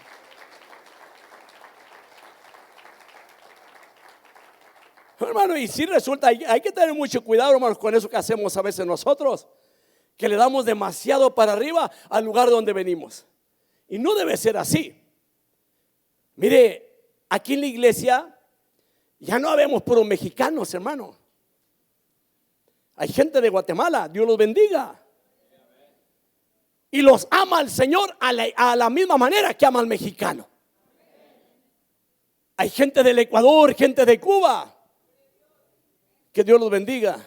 Hermano, y si resulta, hay que tener mucho cuidado, hermanos, con eso que hacemos a veces nosotros, que le damos demasiado para arriba al lugar donde venimos. Y no debe ser así. Mire, aquí en la iglesia ya no habemos puros mexicanos, hermano. Hay gente de Guatemala, Dios los bendiga. Y los ama el Señor a la misma manera que ama al mexicano. Hay gente del Ecuador, gente de Cuba. Que Dios los bendiga.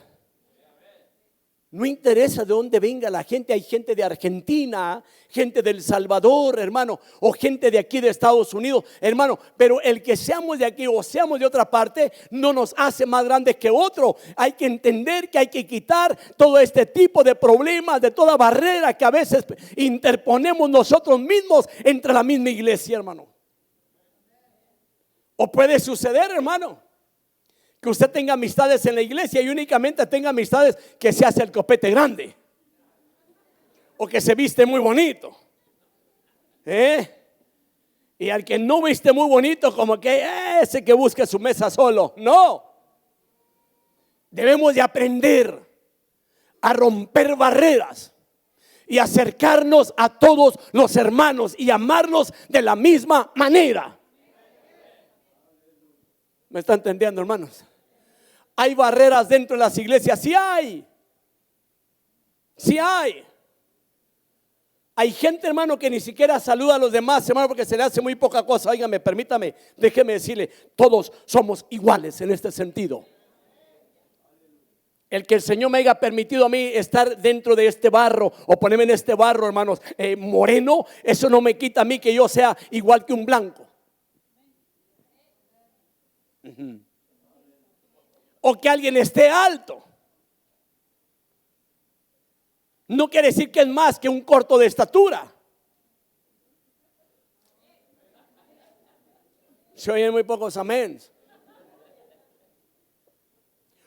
No interesa de dónde venga la gente. Hay gente de Argentina, gente del Salvador, hermano, o gente de aquí de Estados Unidos, hermano. Pero el que seamos de aquí o seamos de otra parte no nos hace más grandes que otro. Hay que entender que hay que quitar todo este tipo de problemas, de toda barrera que a veces interponemos nosotros mismos entre la misma iglesia, hermano. O puede suceder, hermano, que usted tenga amistades en la iglesia y únicamente tenga amistades que se hace el copete grande o que se viste muy bonito, y al que no viste muy bonito, como que ese que busca su mesa solo. No, debemos de aprender a romper barreras y acercarnos a todos los hermanos y amarlos de la misma manera. ¿Me está entendiendo, hermanos? Hay barreras dentro de las iglesias, sí hay. Hay gente, hermano, que ni siquiera saluda a los demás, hermano, porque se le hace muy poca cosa. Óigame, permítame, déjeme decirle, todos somos iguales en este sentido. El que el Señor me haya permitido a mí estar dentro de este barro o ponerme en este barro, hermanos, moreno, eso no me quita a mí que yo sea igual que un blanco. O que alguien esté alto. No quiere decir que es más que un corto de estatura. Se oyen muy pocos amén.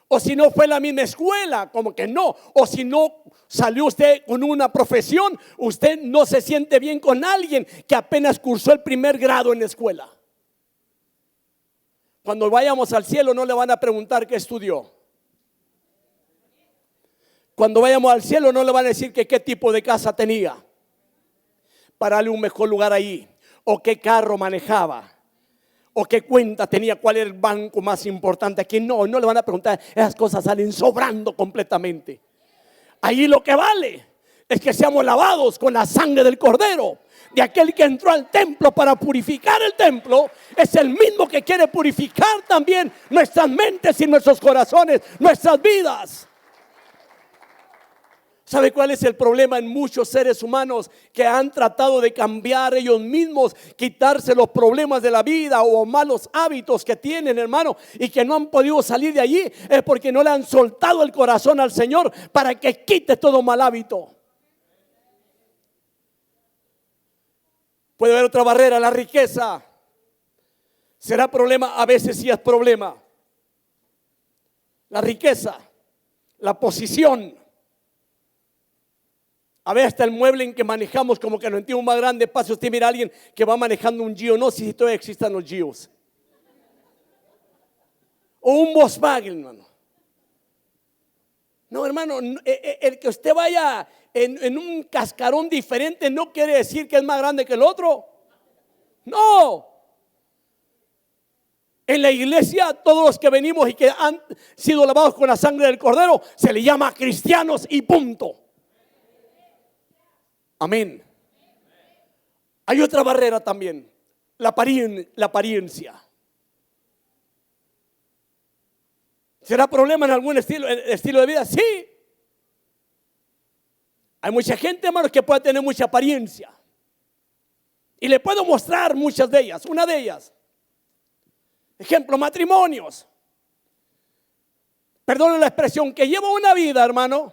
O si no fue la misma escuela, como que no. O si no salió usted con una profesión, usted no se siente bien con alguien que apenas cursó el primer grado en la escuela. Cuando vayamos al cielo no le van a preguntar qué estudió. Cuando vayamos al cielo no le van a decir que qué tipo de casa tenía para darle un mejor lugar ahí, o qué carro manejaba, o qué cuenta tenía, cuál era el banco más importante aquí. No le van a preguntar. Esas cosas salen sobrando completamente. Ahí lo que vale es que seamos lavados con la sangre del Cordero, de aquel que entró al templo para purificar el templo. Es el mismo que quiere purificar también nuestras mentes y nuestros corazones, nuestras vidas. ¿Sabe cuál es el problema en muchos seres humanos que han tratado de cambiar ellos mismos, quitarse los problemas de la vida o malos hábitos que tienen, hermano, y que no han podido salir de allí? Es porque no le han soltado el corazón al Señor para que quite todo mal hábito. Puede haber otra barrera, la riqueza. ¿Será problema? A veces sí es problema. La riqueza, la posición. A ver, hasta el mueble en que manejamos, como que nos sentimos más grande. Pase usted, mira a alguien que va manejando un Gio. No sé si todavía existan los Gios. O un Volkswagen, hermano. No, hermano, el que usted vaya en un cascarón diferente no quiere decir que es más grande que el otro. No. En la iglesia, todos los que venimos y que han sido lavados con la sangre del Cordero, se le llama cristianos y punto. Amén. Hay otra barrera también, la apariencia. ¿Será problema en algún estilo de vida? Sí. Hay mucha gente, hermanos, que puede tener mucha apariencia. Y le puedo mostrar muchas de ellas. Una de ellas, ejemplo, matrimonios. Perdonen la expresión, que lleva una vida, hermano.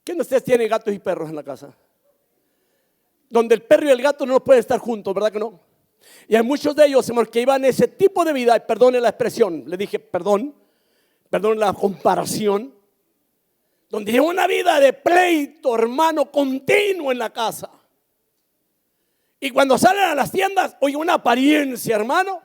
¿Quién de ustedes tiene gatos y perros en la casa? Donde el perro y el gato no pueden estar juntos, ¿verdad que no? Y hay muchos de ellos, hermanos, que llevan ese tipo de vida. Y perdone la expresión, le dije perdón la comparación. Donde lleva una vida de pleito, hermano, continuo en la casa. Y cuando salen a las tiendas, oye, una apariencia, hermano.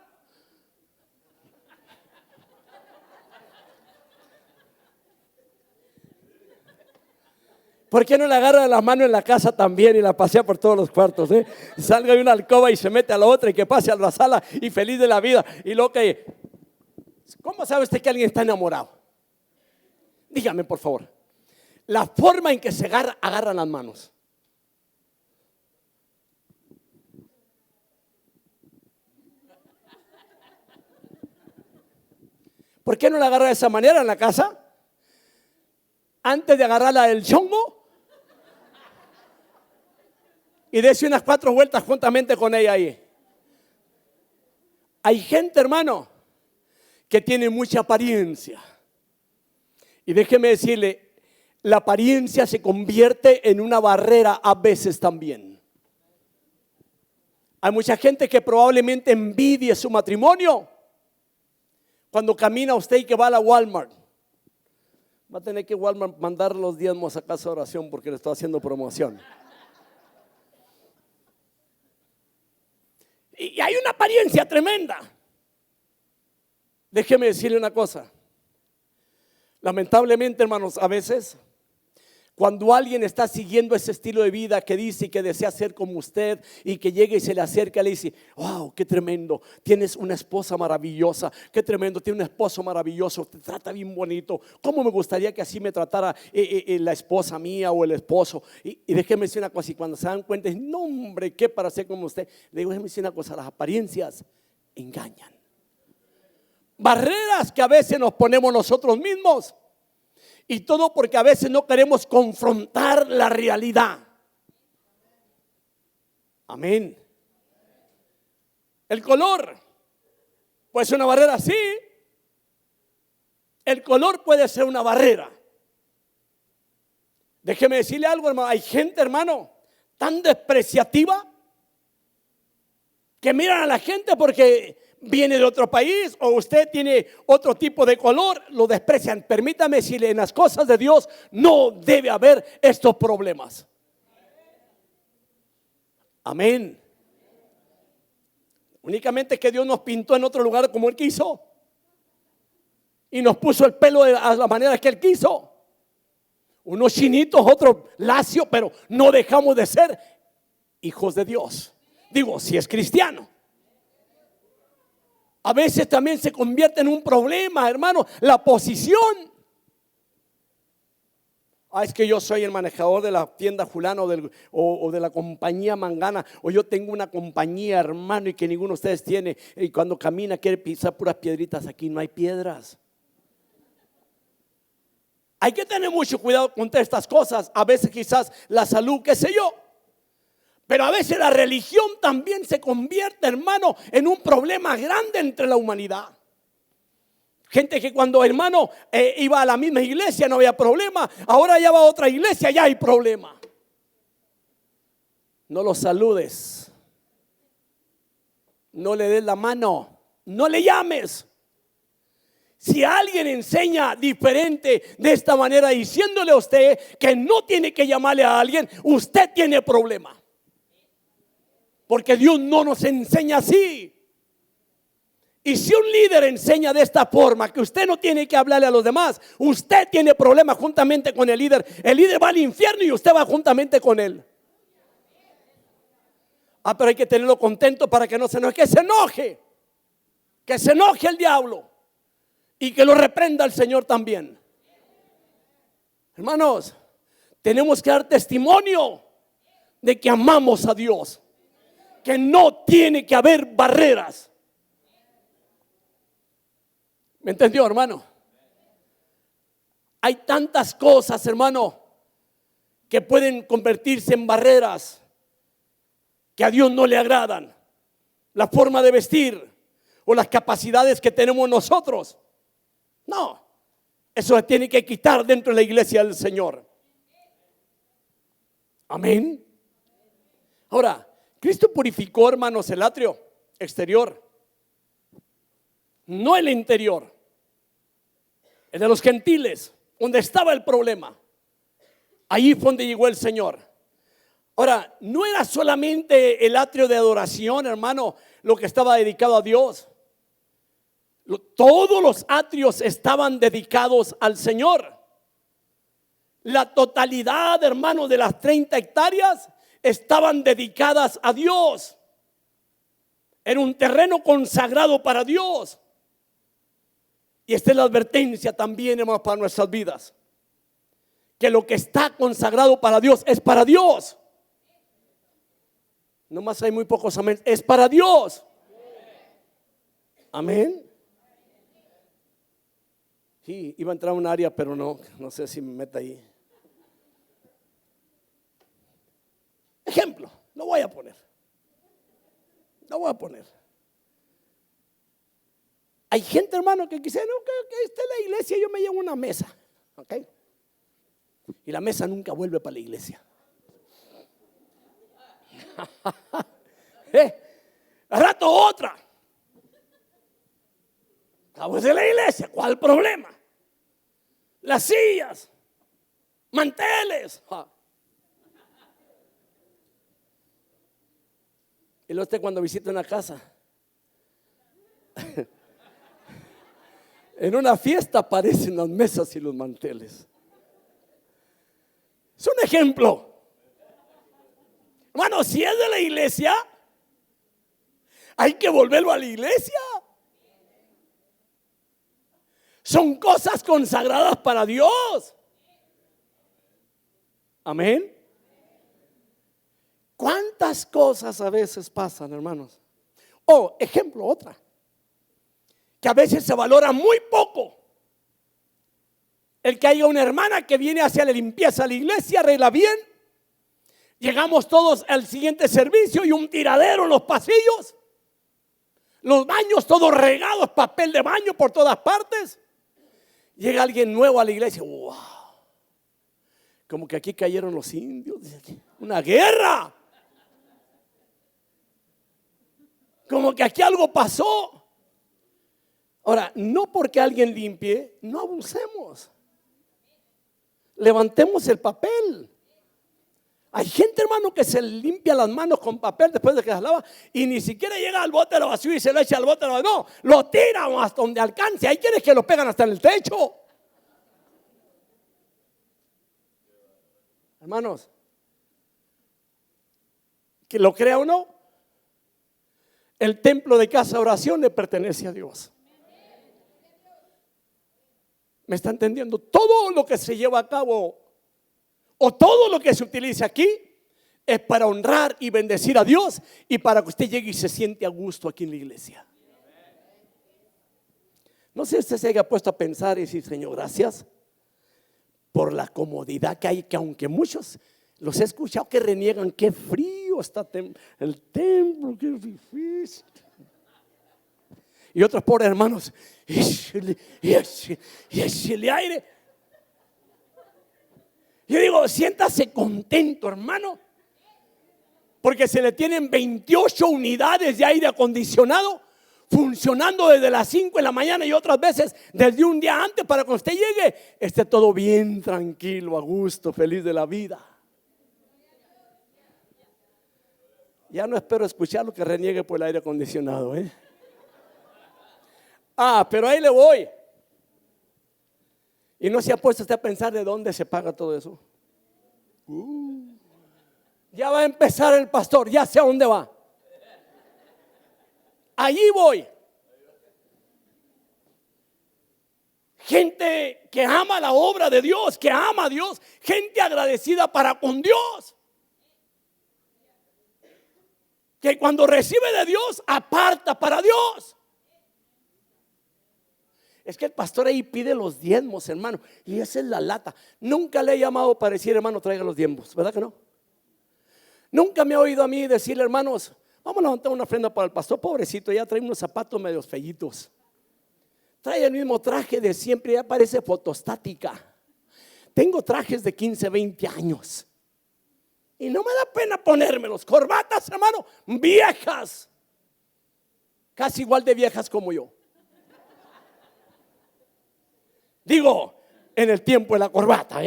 ¿Por qué no le agarra la mano en la casa también y la pasea por todos los cuartos? Salga de una alcoba y se mete a la otra y que pase a la sala y feliz de la vida. Y lo que, ¿cómo sabe usted que alguien está enamorado? Dígame, por favor. La forma en que se agarran las manos. ¿Por qué no la agarra de esa manera en la casa? Antes de agarrarla del chongo. Y dése unas 4 vueltas juntamente con ella ahí. Hay gente, hermano, que tiene mucha apariencia. Y déjeme decirle, la apariencia se convierte en una barrera a veces también. Hay mucha gente que probablemente envidie su matrimonio. Cuando camina usted y que va a la Walmart, va a tener que Walmart mandar los diezmos a casa de oración porque le estoy haciendo promoción. Y hay una apariencia tremenda. Déjeme decirle una cosa. Lamentablemente, hermanos, a veces cuando alguien está siguiendo ese estilo de vida que dice que desea ser como usted y que llega y se le acerca y le dice: wow, qué tremendo, tienes una esposa maravillosa, qué tremendo, tiene un esposo maravilloso, te trata bien bonito, cómo me gustaría que así me tratara la esposa mía o el esposo. Y déjeme decir una cosa, y cuando se dan cuenta, no hombre, qué para ser como usted. Le digo, déjeme decir una cosa, las apariencias engañan. Barreras que a veces nos ponemos nosotros mismos. Y todo porque a veces no queremos confrontar la realidad. Amén. El color puede ser una barrera, sí. El color puede ser una barrera. Déjeme decirle algo, hermano. Hay gente, hermano, tan despreciativa que miran a la gente porque viene de otro país o usted tiene otro tipo de color, lo desprecian. Permítame decirle, en las cosas de Dios no debe haber estos problemas. Amén. Únicamente que Dios nos pintó en otro lugar como Él quiso. Y nos puso el pelo a la manera que Él quiso. Unos chinitos, otros lacios, pero no dejamos de ser hijos de Dios. Digo, si es cristiano. A veces también se convierte en un problema, hermano, la posición. Es que yo soy el manejador de la tienda fulano o de la compañía mangana, o yo tengo una compañía, hermano, y que ninguno de ustedes tiene, y cuando camina quiere pisar puras piedritas. Aquí no hay piedras. Hay que tener mucho cuidado con todas estas cosas. A veces quizás la salud, qué sé yo, pero a veces la religión también se convierte, hermano, en un problema grande entre la humanidad. Gente que cuando, hermano, iba a la misma iglesia no había problema. Ahora ya va a otra iglesia, ya hay problema. No lo saludes. No le des la mano. No le llames. Si alguien enseña diferente de esta manera, diciéndole a usted que no tiene que llamarle a alguien, usted tiene problema. Porque Dios no nos enseña así. Y si un líder enseña de esta forma, que usted no tiene que hablarle a los demás, usted tiene problemas juntamente con el líder. El líder va al infierno y usted va juntamente con él. Pero hay que tenerlo contento para que no se enoje. Que se enoje. Que se enoje el diablo. Y que lo reprenda el Señor también. Hermanos, tenemos que dar testimonio de que amamos a Dios. Que no tiene que haber barreras. ¿Me entendió, hermano? Hay tantas cosas, hermano, que pueden convertirse en barreras que a Dios no le agradan. La forma de vestir o las capacidades que tenemos nosotros. No, eso se tiene que quitar dentro de la iglesia del Señor. Amén. Ahora, Cristo purificó, hermanos, el atrio exterior, no el interior, el de los gentiles, donde estaba el problema. Ahí fue donde llegó el Señor. Ahora, no era solamente el atrio de adoración, hermano, lo que estaba dedicado a Dios. Todos los atrios estaban dedicados al Señor. La totalidad, hermano, de las 30 hectáreas estaban dedicadas a Dios. Era un terreno consagrado para Dios. Y esta es la advertencia también, hermano, para nuestras vidas. Que lo que está consagrado para Dios es para Dios. Nomás hay muy pocos amén. Es para Dios. Amén. Sí, iba a entrar a un área, pero no sé si me meta ahí. Ejemplo, lo voy a poner. Hay gente, hermano, que quisiera, no, que esté en la iglesia, yo me llevo una mesa, ¿ok? Y la mesa nunca vuelve para la iglesia. Al rato otra. Estamos en la iglesia, ¿cuál problema? Las sillas, manteles. Y luego usted cuando visita una casa, en una fiesta aparecen las mesas y los manteles. Es un ejemplo. Hermano, si es de la iglesia, hay que volverlo a la iglesia. Son cosas consagradas para Dios. Amén. ¿Cuántas cosas a veces pasan, hermanos? Ejemplo, otra, que a veces se valora muy poco. El que haya una hermana que viene hacia la limpieza a la iglesia, arregla bien. Llegamos todos al siguiente servicio y un tiradero en los pasillos. Los baños todos regados, papel de baño por todas partes. Llega alguien nuevo a la iglesia. ¡Wow! Como que aquí cayeron los indios. Una guerra. Como que aquí algo pasó. Ahora, no porque alguien limpie, no abusemos. Levantemos el papel. Hay gente, hermano, que se limpia las manos con papel después de que las lava y ni siquiera llega al bote de la basura y se lo echa al bote de la basura. No, lo tiran hasta donde alcance. Hay quienes que lo pegan hasta en el techo. Hermanos, que lo crea o no, el templo de casa de oración le pertenece a Dios. ¿Me está entendiendo? Todo lo que se lleva a cabo o todo lo que se utiliza aquí es para honrar y bendecir a Dios y para que usted llegue y se siente a gusto aquí en la iglesia. No sé si usted se haya puesto a pensar y decir: Señor, gracias por la comodidad que hay, que aunque muchos los he escuchado que reniegan, qué frío está el templo, qué difícil. Y otros pobres hermanos, y el aire. Yo digo, siéntase contento, hermano, porque se le tienen 28 unidades de aire acondicionado funcionando desde las 5 de la mañana y otras veces desde un día antes, para que cuando usted llegue esté todo bien tranquilo, a gusto, feliz de la vida. Ya no espero escuchar lo que reniegue por el aire acondicionado, pero ahí le voy. ¿Y no se ha puesto usted a pensar de dónde se paga todo eso? Ya va a empezar el pastor, ya sé a dónde va. Allí voy. Gente que ama la obra de Dios, que ama a Dios, gente agradecida para con Dios, que cuando recibe de Dios aparta para Dios. Es que el pastor ahí pide los diezmos, hermano, y esa es la lata. Nunca le he llamado para decir: hermano, traiga los diezmos, ¿verdad que no? Nunca me ha oído a mí decirle: hermanos, vamos a levantar una ofrenda para el pastor, pobrecito, ya trae unos zapatos medios feyitos, trae el mismo traje de siempre, ya parece fotostática. Tengo trajes de 15, 20 años y no me da pena ponérmelos. Corbatas, hermano, viejas, casi igual de viejas como yo. Digo, en el tiempo de la corbata,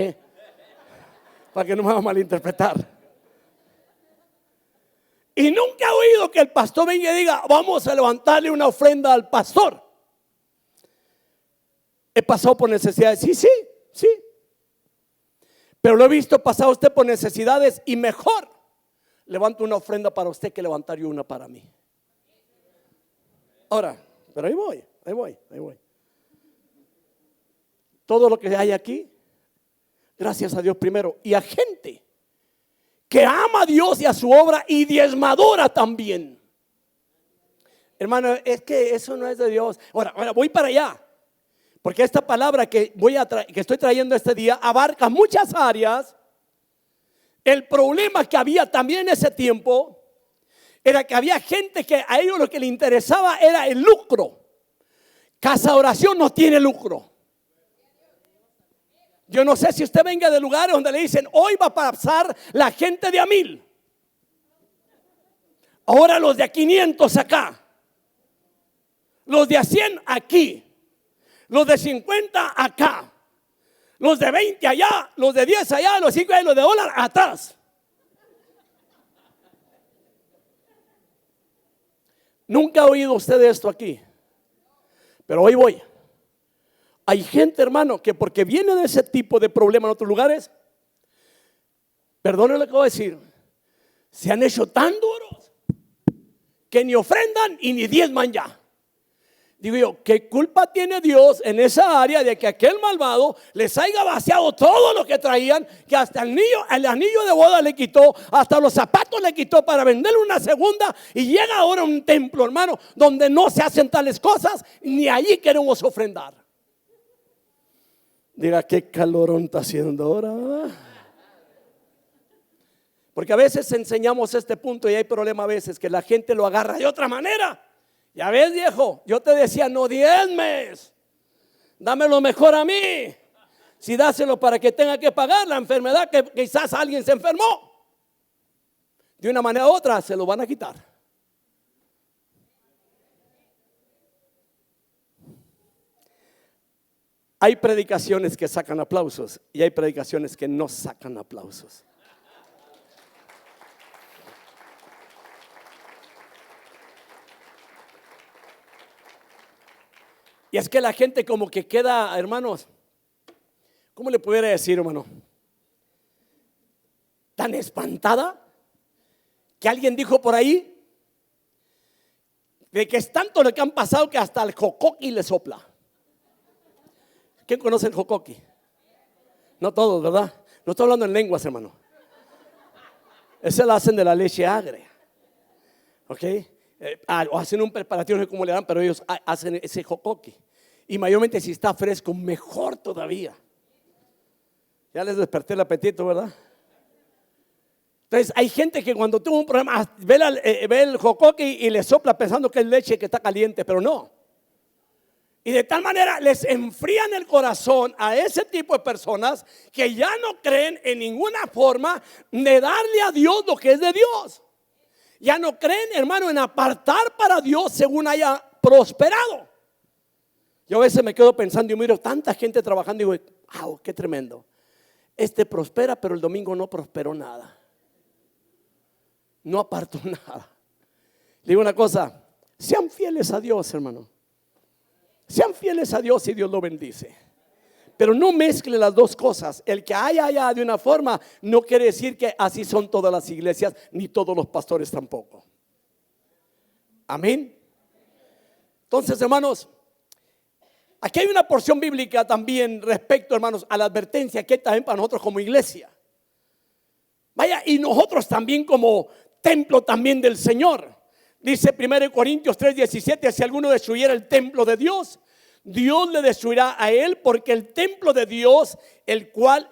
para que no me va a malinterpretar. Y nunca he oído que el pastor venga y diga: vamos a levantarle una ofrenda al pastor. He pasado por necesidades, sí. Pero lo he visto pasar usted por necesidades y mejor levanto una ofrenda para usted que levantar yo una para mí. Ahora, pero ahí voy. Todo lo que hay aquí, gracias a Dios primero, y a gente que ama a Dios y a su obra y diezmadora también. Hermano, es que eso no es de Dios. Ahora voy para allá, porque esta palabra que estoy trayendo este día abarca muchas áreas. El problema que había también en ese tiempo era que había gente que a ellos lo que le interesaba era el lucro. Casa de oración no tiene lucro. Yo no sé si usted venga de lugares donde le dicen: hoy va a pasar la gente de a 1000, ahora los de a 500 acá, los de a 100 aquí, los de 50 acá, los de 20 allá, los de 10 allá, los 5 allá, los de dólar atrás. Nunca ha oído usted de esto aquí, pero hoy voy. Hay gente, hermano, que porque viene de ese tipo de problema en otros lugares, perdónenme lo que voy a decir, se han hecho tan duros que ni ofrendan y ni diezman ya. Digo yo, ¿qué culpa tiene Dios en esa área de que aquel malvado les haya vaciado todo lo que traían, que hasta el anillo de boda le quitó, hasta los zapatos le quitó para venderle una segunda, y llega ahora a un templo, hermano, donde no se hacen tales cosas, ni allí queremos ofrendar? Diga, qué calorón está haciendo ahora, ¿verdad? Porque a veces enseñamos este punto y hay problema a veces que la gente lo agarra de otra manera. Ya ves, viejo, yo te decía: no diezmes, dame lo mejor a mí. Si dáselo para que tenga que pagar la enfermedad que quizás alguien se enfermó, de una manera u otra se lo van a quitar. Hay predicaciones que sacan aplausos y hay predicaciones que no sacan aplausos. Y es que la gente como que queda, hermanos, ¿cómo le pudiera decir, hermano? Tan espantada que alguien dijo por ahí de que es tanto lo que han pasado que hasta el jocoqui le sopla. ¿Quién conoce el jocoqui? No todos, ¿verdad? No estoy hablando en lenguas, hermano. Ese lo hacen de la leche agria. ¿Ok? O hacen un preparativo, no sé cómo le dan, pero ellos hacen ese jocoqui. Y mayormente si está fresco, mejor todavía. Ya les desperté el apetito, ¿verdad? Entonces hay gente que cuando tuvo un problema ve el jocoqui y le sopla pensando que es leche que está caliente, pero no. Y de tal manera les enfrían el corazón a ese tipo de personas que ya no creen en ninguna forma de darle a Dios lo que es de Dios. Ya no creen, hermano, en apartar para Dios según haya prosperado. Yo a veces me quedo pensando y miro tanta gente trabajando y digo, wow, qué tremendo. Este prospera, pero el domingo no prosperó nada. No apartó nada. Le digo una cosa, sean fieles a Dios, hermano. Sean fieles a Dios y Dios lo bendice. Pero no mezcle las dos cosas. El que haya de una forma no quiere decir que así son todas las iglesias, ni todos los pastores tampoco. Amén. Entonces, hermanos, aquí hay una porción bíblica también respecto, hermanos, a la advertencia que también para nosotros como iglesia. Vaya, y nosotros también como templo también del Señor. Dice 1 Corintios 3:17, si alguno destruyera el templo de Dios, Dios le destruirá a él, porque el templo de Dios, el cual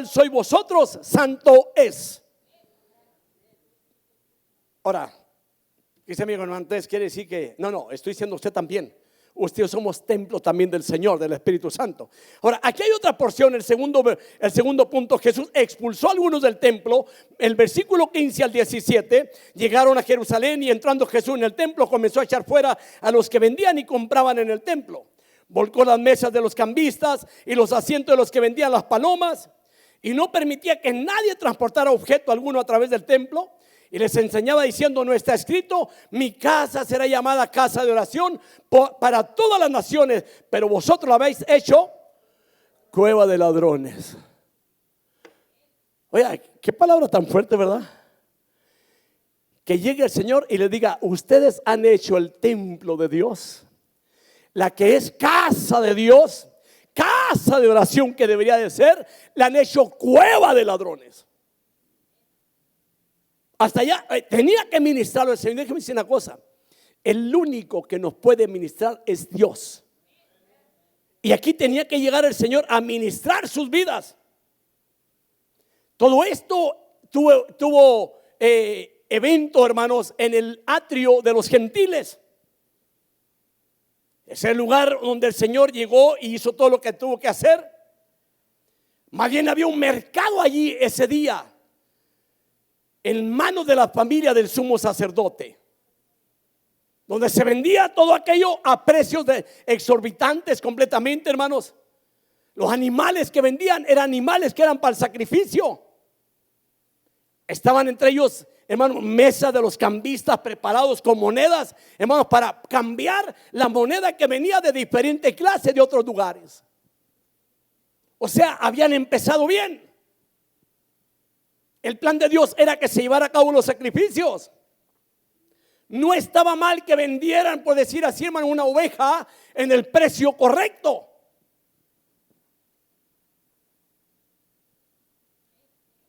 sois vosotros, santo es. Ahora, dice mi hermano, entonces quiere decir que, no, estoy diciendo usted también. Ustedes somos templo también del Señor, del Espíritu Santo. Ahora, aquí hay otra porción, el segundo punto. Jesús expulsó a algunos del templo. El versículo 15 al 17, llegaron a Jerusalén y entrando Jesús en el templo comenzó a echar fuera a los que vendían y compraban en el templo. Volcó las mesas de los cambistas y los asientos de los que vendían las palomas, y no permitía que nadie transportara objeto alguno a través del templo. Y les enseñaba diciendo, no está escrito, mi casa será llamada casa de oración para todas las naciones, pero vosotros la habéis hecho cueva de ladrones. Oiga, qué palabra tan fuerte, ¿verdad? Que llegue el Señor y le diga, ustedes han hecho el templo de Dios, la que es casa de Dios, casa de oración que debería de ser, la han hecho cueva de ladrones. Hasta allá tenía que ministrarlo el Señor. Déjeme decir una cosa, el único que nos puede ministrar es Dios. Y aquí tenía que llegar el Señor a ministrar sus vidas. Todo esto tuvo evento, hermanos, en el atrio de los gentiles. Es el lugar donde el Señor llegó y hizo todo lo que tuvo que hacer. Más bien había un mercado allí ese día, en manos de la familia del sumo sacerdote, donde se vendía todo aquello a precios exorbitantes completamente, hermanos. Los animales que vendían eran animales que eran para el sacrificio. Estaban entre ellos, hermanos, mesas de los cambistas preparados con monedas, hermanos, para cambiar la moneda que venía de diferentes clases de otros lugares. O sea, habían empezado bien. El plan de Dios era que se llevara a cabo los sacrificios. No estaba mal que vendieran, por decir así, hermano, una oveja en el precio correcto.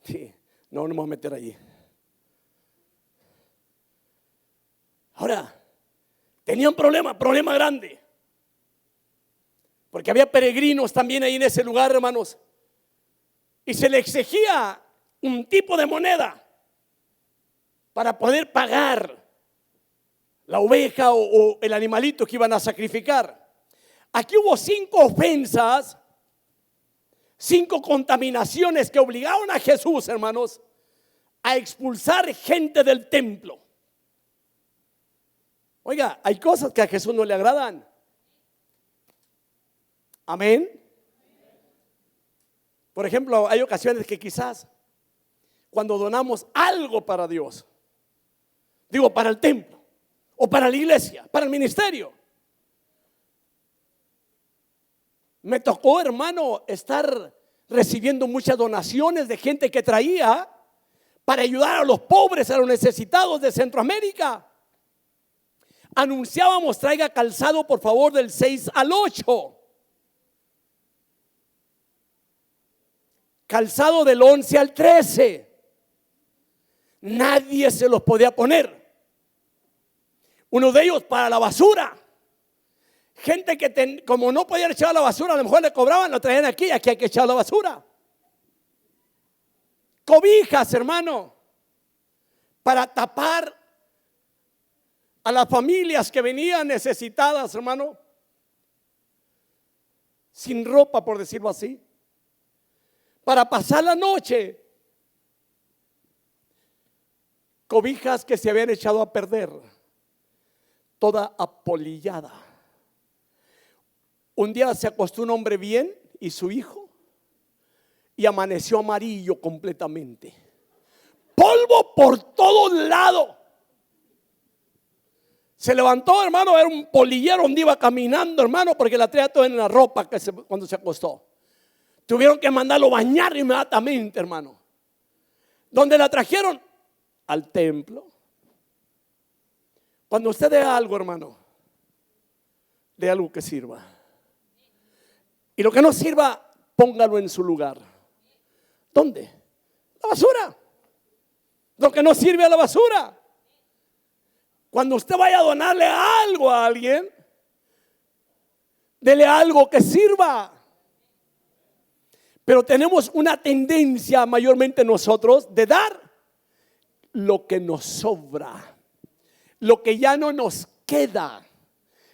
Sí, no nos vamos a meter allí. Ahora, tenían problema grande. Porque había peregrinos también ahí en ese lugar, hermanos. Y se le exigía un tipo de moneda para poder pagar la oveja o el animalito que iban a sacrificar. Aquí hubo 5 ofensas, 5 contaminaciones que obligaron a Jesús, hermanos, a expulsar gente del templo. Oiga, hay cosas que a Jesús no le agradan. Amén. Por ejemplo, hay ocasiones que quizás cuando donamos algo para Dios, digo para el templo, o para la iglesia, para el ministerio. Me tocó, hermano, estar recibiendo muchas donaciones de gente que traía para ayudar a los pobres, a los necesitados de Centroamérica. Anunciábamos: traiga calzado por favor del 6 al 8, calzado del 11 al 13. Nadie se los podía poner. Uno de ellos para la basura. Gente que como no podían echar a la basura, a lo mejor le cobraban, lo traían aquí hay que echar la basura. Cobijas, hermano, para tapar a las familias que venían necesitadas, hermano, sin ropa, por decirlo así, para pasar la noche. Cobijas que se habían echado a perder, toda apolillada. Un día se acostó un hombre bien y su hijo, y amaneció amarillo completamente. Polvo por todos lados. Se levantó, hermano, era un polillero donde iba caminando, hermano, porque la traía toda en la ropa cuando se acostó. Tuvieron que mandarlo bañar inmediatamente, hermano. ¿Dónde la trajeron? Al templo. Cuando usted dé algo, hermano, dé algo que sirva. Y lo que no sirva, póngalo en su lugar. ¿Dónde? La basura. Lo que no sirve a la basura. Cuando usted vaya a donarle algo a alguien, dele algo que sirva. Pero tenemos una tendencia mayormente nosotros de dar lo que nos sobra, lo que ya no nos queda,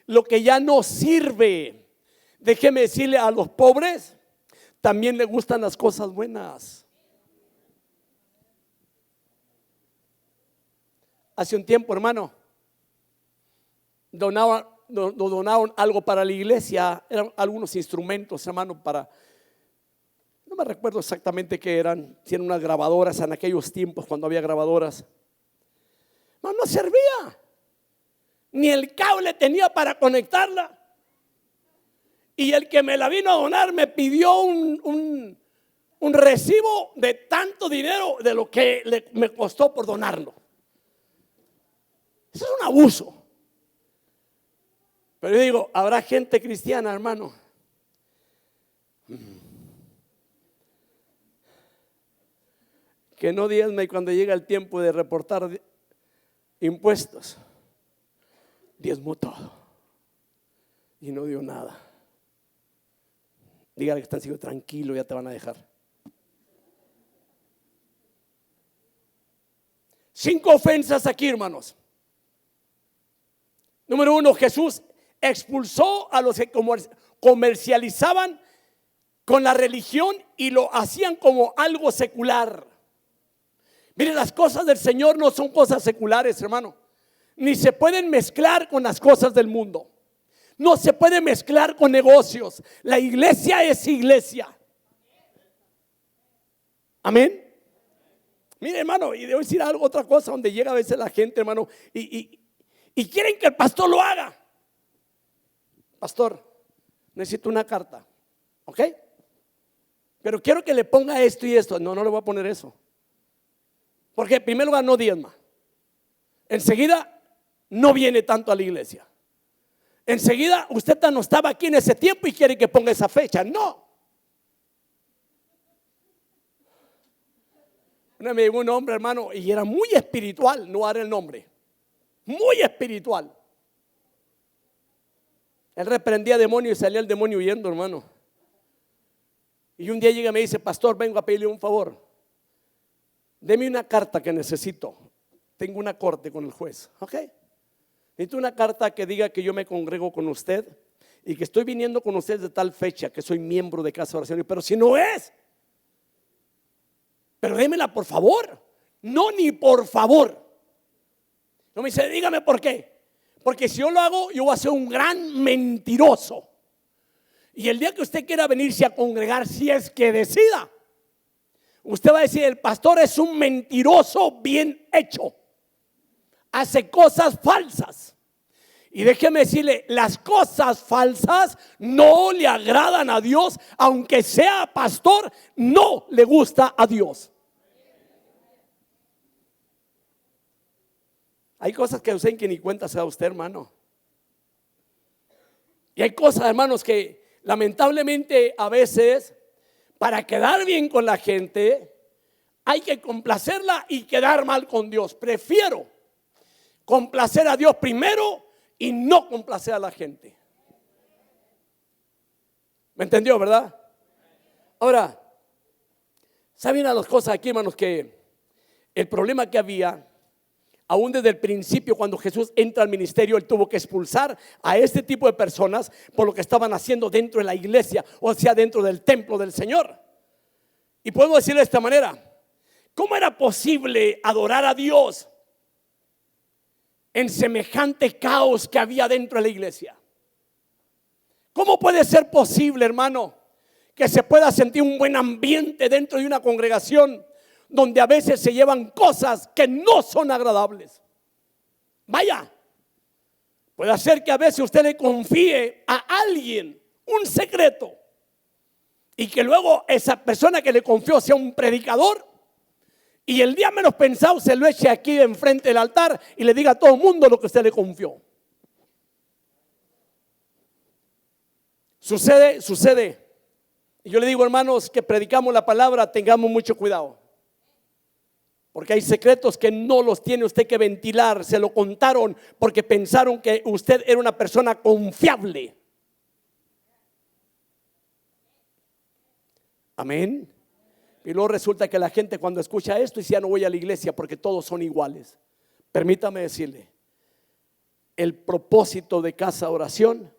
lo que ya no sirve. Déjeme decirle, a los pobres también les gustan las cosas buenas. Hace un tiempo, hermano, donaron algo para la iglesia. Eran algunos instrumentos, hermano, no me recuerdo exactamente qué eran. Tienen unas grabadoras en aquellos tiempos cuando había grabadoras. No servía. Ni el cable tenía para conectarla. Y el que me la vino a donar me pidió un recibo de tanto dinero de lo que me costó por donarlo. Eso es un abuso. Pero yo digo, habrá gente cristiana, hermano, que no diezma, y cuando llega el tiempo de reportar impuestos, diezmó todo y no dio nada. Dígale que están siendo tranquilo, ya te van a dejar. 5 ofensas aquí, hermanos. Número 1, Jesús expulsó a los que comercializaban con la religión y lo hacían como algo secular. Miren, las cosas del Señor no son cosas seculares, hermano. Ni se pueden mezclar con las cosas del mundo. No se puede mezclar con negocios. La iglesia es iglesia. Amén. Mire, hermano, y debo decir otra cosa donde llega a veces la gente, hermano, y quieren que el pastor lo haga. Pastor, necesito una carta, ¿ok? Pero quiero que le ponga esto y esto. No le voy a poner eso. Porque en primer lugar no diezma. Enseguida no viene tanto a la iglesia. Enseguida usted no estaba aquí en ese tiempo y quiere que ponga esa fecha. No. Una vez me llegó un hombre, hermano, y era muy espiritual, no haré el nombre. Muy espiritual. Él reprendía demonios y salía el demonio huyendo, hermano. Y un día llega y me dice: pastor, vengo a pedirle un favor. Deme una carta que necesito. Tengo una corte con el juez. ¿Ok? Necesito una carta que diga que yo me congrego con usted y que estoy viniendo con usted de tal fecha, que soy miembro de Casa de Oración. Pero si no es, pero démela por favor. No, ni por favor. No me dice: dígame por qué. Porque si yo lo hago, yo voy a ser un gran mentiroso. Y el día que usted quiera venirse a congregar, si es que decida, usted va a decir: el pastor es un mentiroso bien hecho. hace cosas falsas. Y déjeme decirle, las cosas falsas no le agradan a Dios. Aunque sea pastor, no le gusta a Dios. Hay cosas que usted que ni cuenta se da usted, hermano. Y hay cosas, hermanos, que lamentablemente a veces, para quedar bien con la gente, hay que complacerla y quedar mal con Dios. Prefiero complacer a Dios primero y no complacer a la gente. ¿Me entendió, verdad? Ahora, ¿saben a las cosas aquí, hermanos? Que el problema que había, aún desde el principio, cuando Jesús entra al ministerio, Él tuvo que expulsar a este tipo de personas por lo que estaban haciendo dentro de la iglesia, o sea, dentro del templo del Señor. Y puedo decirlo de esta manera: ¿cómo era posible adorar a Dios en semejante caos que había dentro de la iglesia? ¿Cómo puede ser posible, hermano, que se pueda sentir un buen ambiente dentro de una congregación donde a veces se llevan cosas que no son agradables? Vaya, puede ser que a veces usted le confíe a alguien un secreto y que luego esa persona que le confió sea un predicador, y el día menos pensado se lo eche aquí de enfrente del altar y le diga a todo el mundo lo que usted le confió. Sucede. Y yo le digo, hermanos, que predicamos la palabra, tengamos mucho cuidado. Porque hay secretos que no los tiene usted que ventilar. Se lo contaron porque pensaron que usted era una persona confiable. Amén. Y luego resulta que la gente cuando escucha esto dice: ya no voy a la iglesia porque todos son iguales. Permítame decirle, el propósito de casa de oración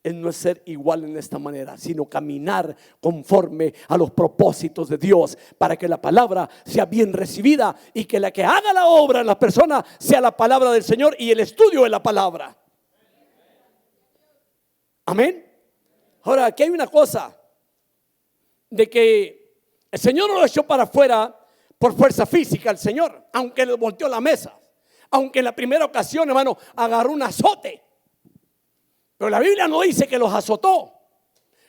es no ser igual en esta manera, sino caminar conforme a los propósitos de Dios, para que la palabra sea bien recibida y que la que haga la obra en la persona sea la palabra del Señor y el estudio de la palabra. Amén. Ahora, aquí hay una cosa, de que el Señor no lo echó para afuera por fuerza física, el Señor, aunque le volteó la mesa, aunque en la primera ocasión, hermano, agarró un azote. Pero la Biblia no dice que los azotó,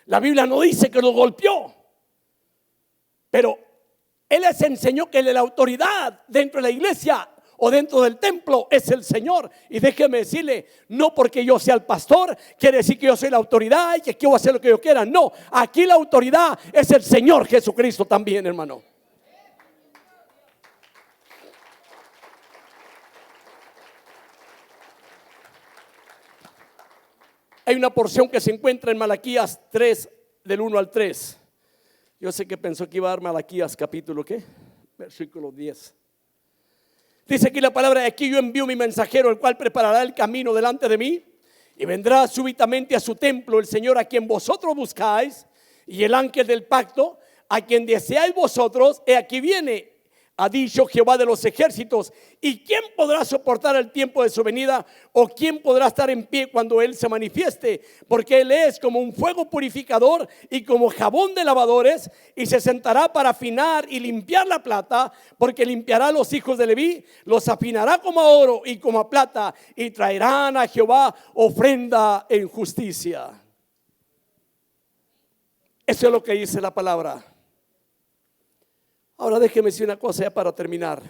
la Biblia no dice que los golpeó, pero Él les enseñó que la autoridad dentro de la iglesia o dentro del templo es el Señor. Y déjeme decirle, no porque yo sea el pastor quiere decir que yo soy la autoridad y que quiero hacer lo que yo quiera. No, aquí la autoridad es el Señor Jesucristo también, hermano. Hay una porción que se encuentra en Malaquías 3, del 1 al 3. Yo sé que pensó que iba a dar Malaquías capítulo, ¿qué? Versículo 10. Dice aquí la palabra: aquí yo envío mi mensajero, el cual preparará el camino delante de mí, y vendrá súbitamente a su templo el Señor a quien vosotros buscáis, y el ángel del pacto a quien deseáis vosotros, he aquí viene, ha dicho Jehová de los ejércitos. ¿Y quién podrá soportar el tiempo de su venida? ¿O quién podrá estar en pie cuando Él se manifieste? Porque Él es como un fuego purificador y como jabón de lavadores, y se sentará para afinar y limpiar la plata, porque limpiará a los hijos de Leví, los afinará como a oro y como a plata, y traerán a Jehová ofrenda en justicia. Eso es lo que dice la palabra. Ahora déjeme decir una cosa ya para terminar.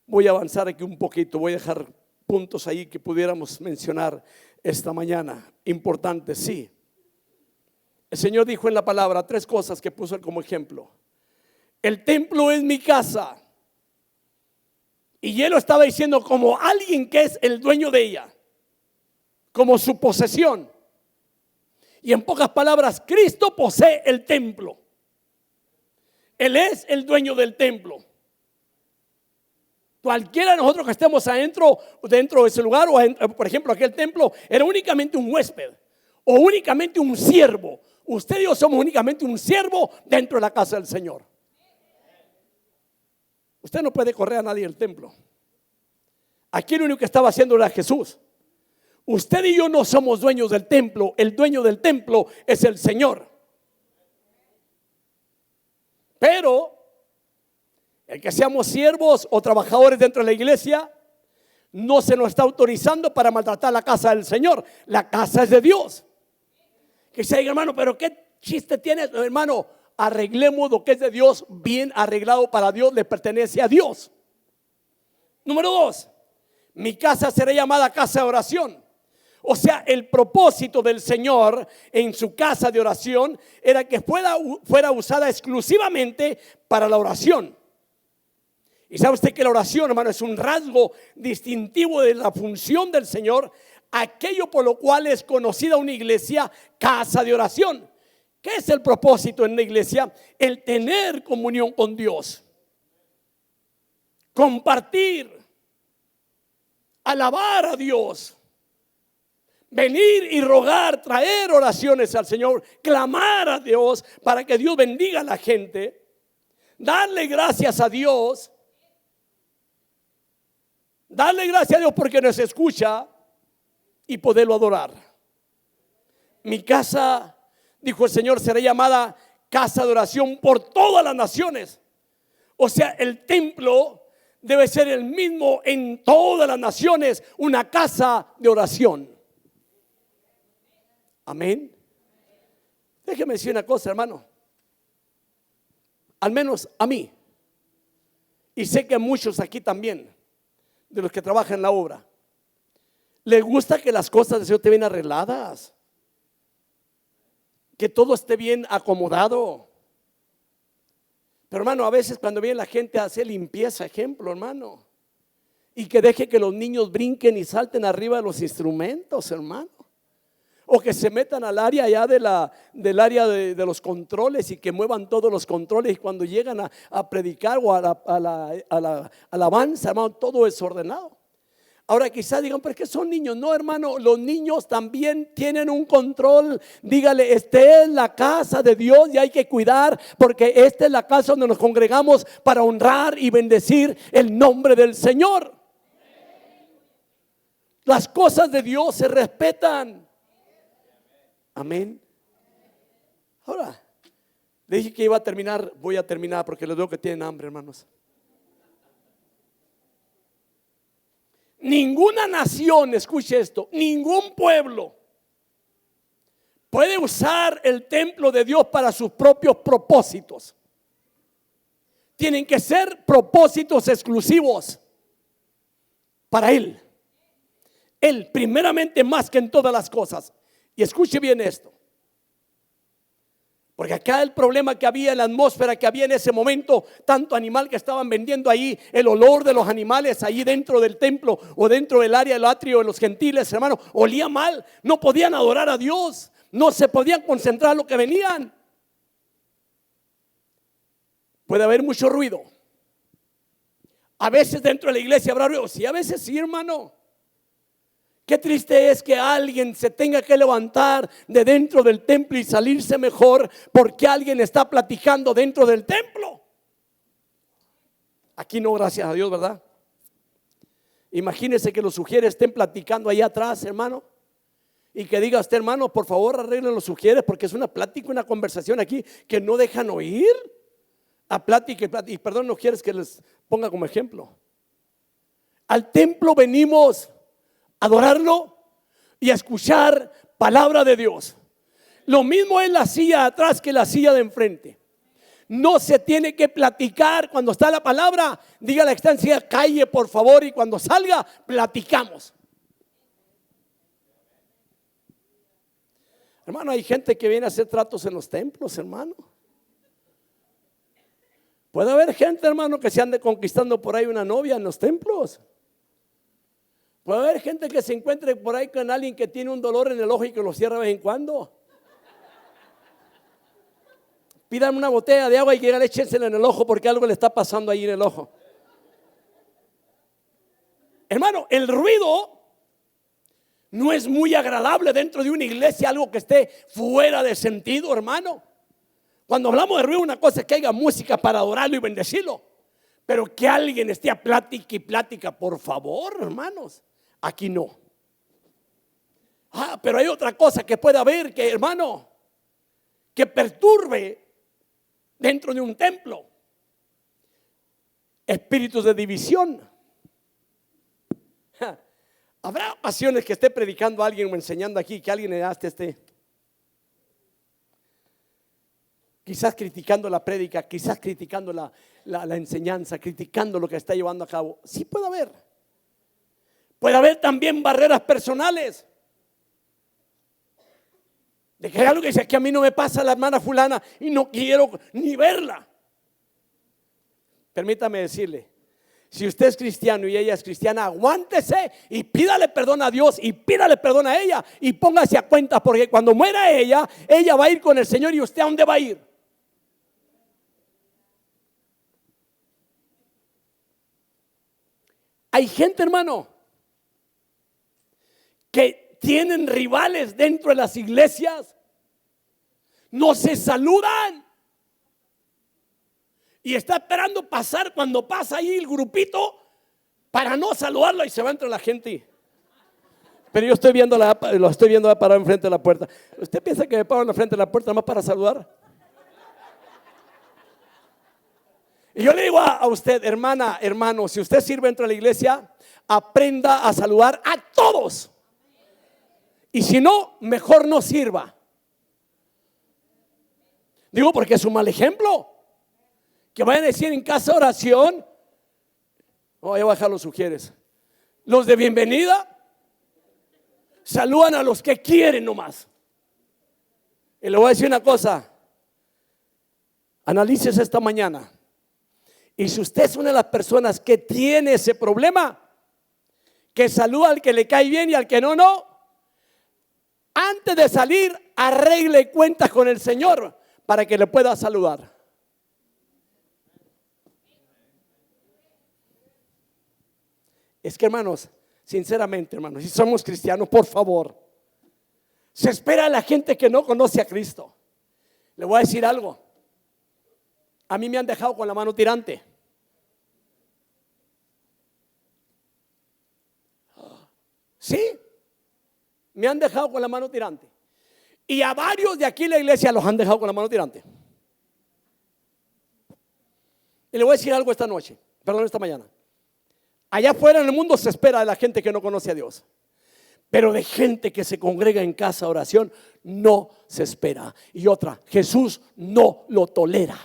Voy a avanzar aquí un poquito, voy a dejar puntos ahí que pudiéramos mencionar esta mañana. Importantes, sí. El Señor dijo en la palabra 3 cosas que puso como ejemplo. El templo es mi casa. Y Él lo estaba diciendo como alguien que es el dueño de ella, como su posesión. Y en pocas palabras, Cristo posee el templo. Él es el dueño del templo. Cualquiera de nosotros que estemos dentro de ese lugar, o por ejemplo aquel templo, era únicamente un huésped o únicamente un siervo. Usted y yo somos únicamente un siervo dentro de la casa del Señor. Usted no puede correr a nadie del templo. Aquí lo único que estaba haciendo era Jesús. Usted y yo no somos dueños del templo. El dueño del templo es el Señor. Pero el que seamos siervos o trabajadores dentro de la iglesia no se nos está autorizando para maltratar la casa del Señor. La casa es de Dios. Que se diga, hermano, pero ¿qué chiste tienes? Hermano, arreglemos lo que es de Dios, bien arreglado para Dios, le pertenece a Dios. Número 2, mi casa será llamada casa de oración. O sea, el propósito del Señor en su casa de oración era que fuera usada exclusivamente para la oración. Y sabe usted que la oración, hermano, es un rasgo distintivo de la función del Señor, aquello por lo cual es conocida una iglesia casa de oración. ¿Qué es el propósito en la iglesia? El tener comunión con Dios, compartir, alabar a Dios, venir y rogar, traer oraciones al Señor, clamar a Dios para que Dios bendiga a la gente, darle gracias a Dios, darle gracias a Dios porque nos escucha y poderlo adorar. Mi casa, dijo el Señor, será llamada casa de oración por todas las naciones. O sea, el templo debe ser el mismo en todas las naciones, una casa de oración. Amén. Déjeme decir una cosa, hermano. Al menos a mí, y sé que a muchos aquí también, de los que trabajan en la obra, les gusta que las cosas del Señor estén bien arregladas, que todo esté bien acomodado. Pero hermano, a veces cuando viene la gente a hacer limpieza, ejemplo, hermano, y que deje que los niños brinquen y salten arriba de los instrumentos, hermano, o que se metan al área allá del área de los controles y que muevan todos los controles, y cuando llegan a predicar o a la alabanza, hermano, todo desordenado. Ahora quizás digan, pero es que son niños. No, hermano, los niños también tienen un control. Dígale, esta es la casa de Dios y hay que cuidar, porque esta es la casa donde nos congregamos para honrar y bendecir el nombre del Señor. Las cosas de Dios se respetan. Amén. Ahora, le dije que iba a terminar. Voy a terminar porque les veo que tienen hambre, hermanos. Ninguna nación, escuche esto, ningún pueblo puede usar el templo de Dios para sus propios propósitos. Tienen que ser propósitos exclusivos para Él. Él primeramente, más que en todas las cosas. Y escuche bien esto, porque acá el problema que había en la atmósfera que había en ese momento, tanto animal que estaban vendiendo ahí, el olor de los animales ahí dentro del templo o dentro del área del atrio de los gentiles, hermano, olía mal. No podían adorar a Dios, no se podían concentrar en lo que venían. Puede haber mucho ruido. A veces dentro de la iglesia habrá ruido. Sí, a veces sí, hermano. Qué triste es que alguien se tenga que levantar de dentro del templo y salirse mejor porque alguien está platicando dentro del templo. Aquí no, gracias a Dios, ¿verdad? Imagínese que los sugieres estén platicando ahí atrás, hermano, y que diga usted, hermano, por favor arreglen los sugieres, porque es una plática, una conversación aquí que no dejan oír. A plática y perdón, no quieres que les ponga como ejemplo. Al templo venimos adorarlo y a escuchar palabra de Dios. Lo mismo es la silla de atrás que la silla de enfrente. No se tiene que platicar cuando está la palabra. Dígale a la estancia, calle por favor, y cuando salga platicamos. Hermano, hay gente que viene a hacer tratos en los templos, hermano. Puede haber gente, hermano, que se ande conquistando por ahí una novia en los templos. Puede haber gente que se encuentre por ahí con alguien que tiene un dolor en el ojo y que lo cierra de vez en cuando. Pidan una botella de agua y que échensela en el ojo porque algo le está pasando ahí en el ojo. Hermano, el ruido no es muy agradable dentro de una iglesia, algo que esté fuera de sentido, hermano. Cuando hablamos de ruido, una cosa es que haya música para adorarlo y bendecirlo, pero que alguien esté a plática y plática, por favor, hermanos. Aquí no. Pero hay otra cosa que puede haber, que hermano, que perturbe dentro de un templo: espíritus de división. Habrá ocasiones que esté predicando a alguien o enseñando aquí, que alguien esté quizás criticando la prédica, quizás criticando la enseñanza, criticando lo que está llevando a cabo. Sí puede haber. Puede haber también barreras personales. De que hay algo que dice que a mí no me pasa la hermana fulana y no quiero ni verla. Permítame decirle, si usted es cristiano y ella es cristiana, aguántese y pídale perdón a Dios y pídale perdón a ella y póngase a cuenta, porque cuando muera ella va a ir con el Señor. ¿Y usted a dónde va a ir? Hay gente, hermano, que tienen rivales dentro de las iglesias, no se saludan y está esperando pasar cuando pasa ahí el grupito para no saludarlo y se va entre la gente. Pero yo lo estoy viendo parado enfrente de la puerta. ¿Usted piensa que me paro en la frente de la puerta nada más para saludar? Y yo le digo a usted, hermana, hermano, si usted sirve dentro de la iglesia, aprenda a saludar a todos. Y si no, mejor no sirva. Digo porque es un mal ejemplo. Que vayan a decir en casa de oración, voy a bajar los sugieres, los de bienvenida saludan a los que quieren nomás. Y le voy a decir una cosa, analices esta mañana. Y si usted es una de las personas que tiene ese problema, que saluda al que le cae bien y al que no, antes de salir, arregle cuentas con el Señor para que le pueda saludar. Es que, hermanos, sinceramente, hermanos, si somos cristianos, por favor, se espera a la gente que no conoce a Cristo. Le voy a decir algo. A mí me han dejado con la mano tirante. Sí, me han dejado con la mano tirante. Y a varios de aquí en la iglesia los han dejado con la mano tirante. Y le voy a decir algo esta mañana. Allá afuera en el mundo se espera de la gente que no conoce a Dios. Pero de gente que se congrega en casa de oración no se espera. Y otra, Jesús no lo tolera.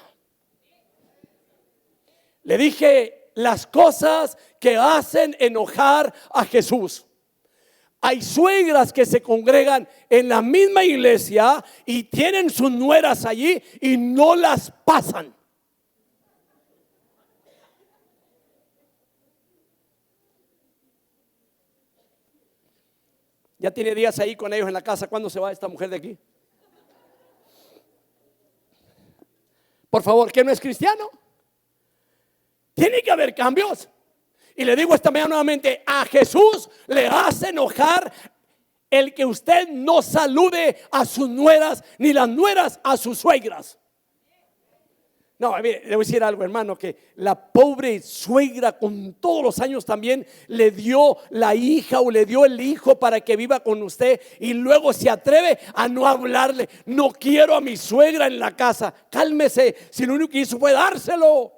Le dije las cosas que hacen enojar a Jesús. Hay suegras que se congregan en la misma iglesia y tienen sus nueras allí y no las pasan. Ya tiene días ahí con ellos en la casa. ¿Cuándo se va esta mujer de aquí? Por favor, ¿que no es cristiano? Tiene que haber cambios. Y le digo esta mañana nuevamente, a Jesús le hace enojar el que usted no salude a sus nueras, ni las nueras a sus suegras. No, mire, le voy a decir algo, hermano, que la pobre suegra con todos los años también le dio la hija o le dio el hijo para que viva con usted y luego se atreve a no hablarle. No quiero a mi suegra en la casa. Cálmese, si lo único que hizo fue dárselo.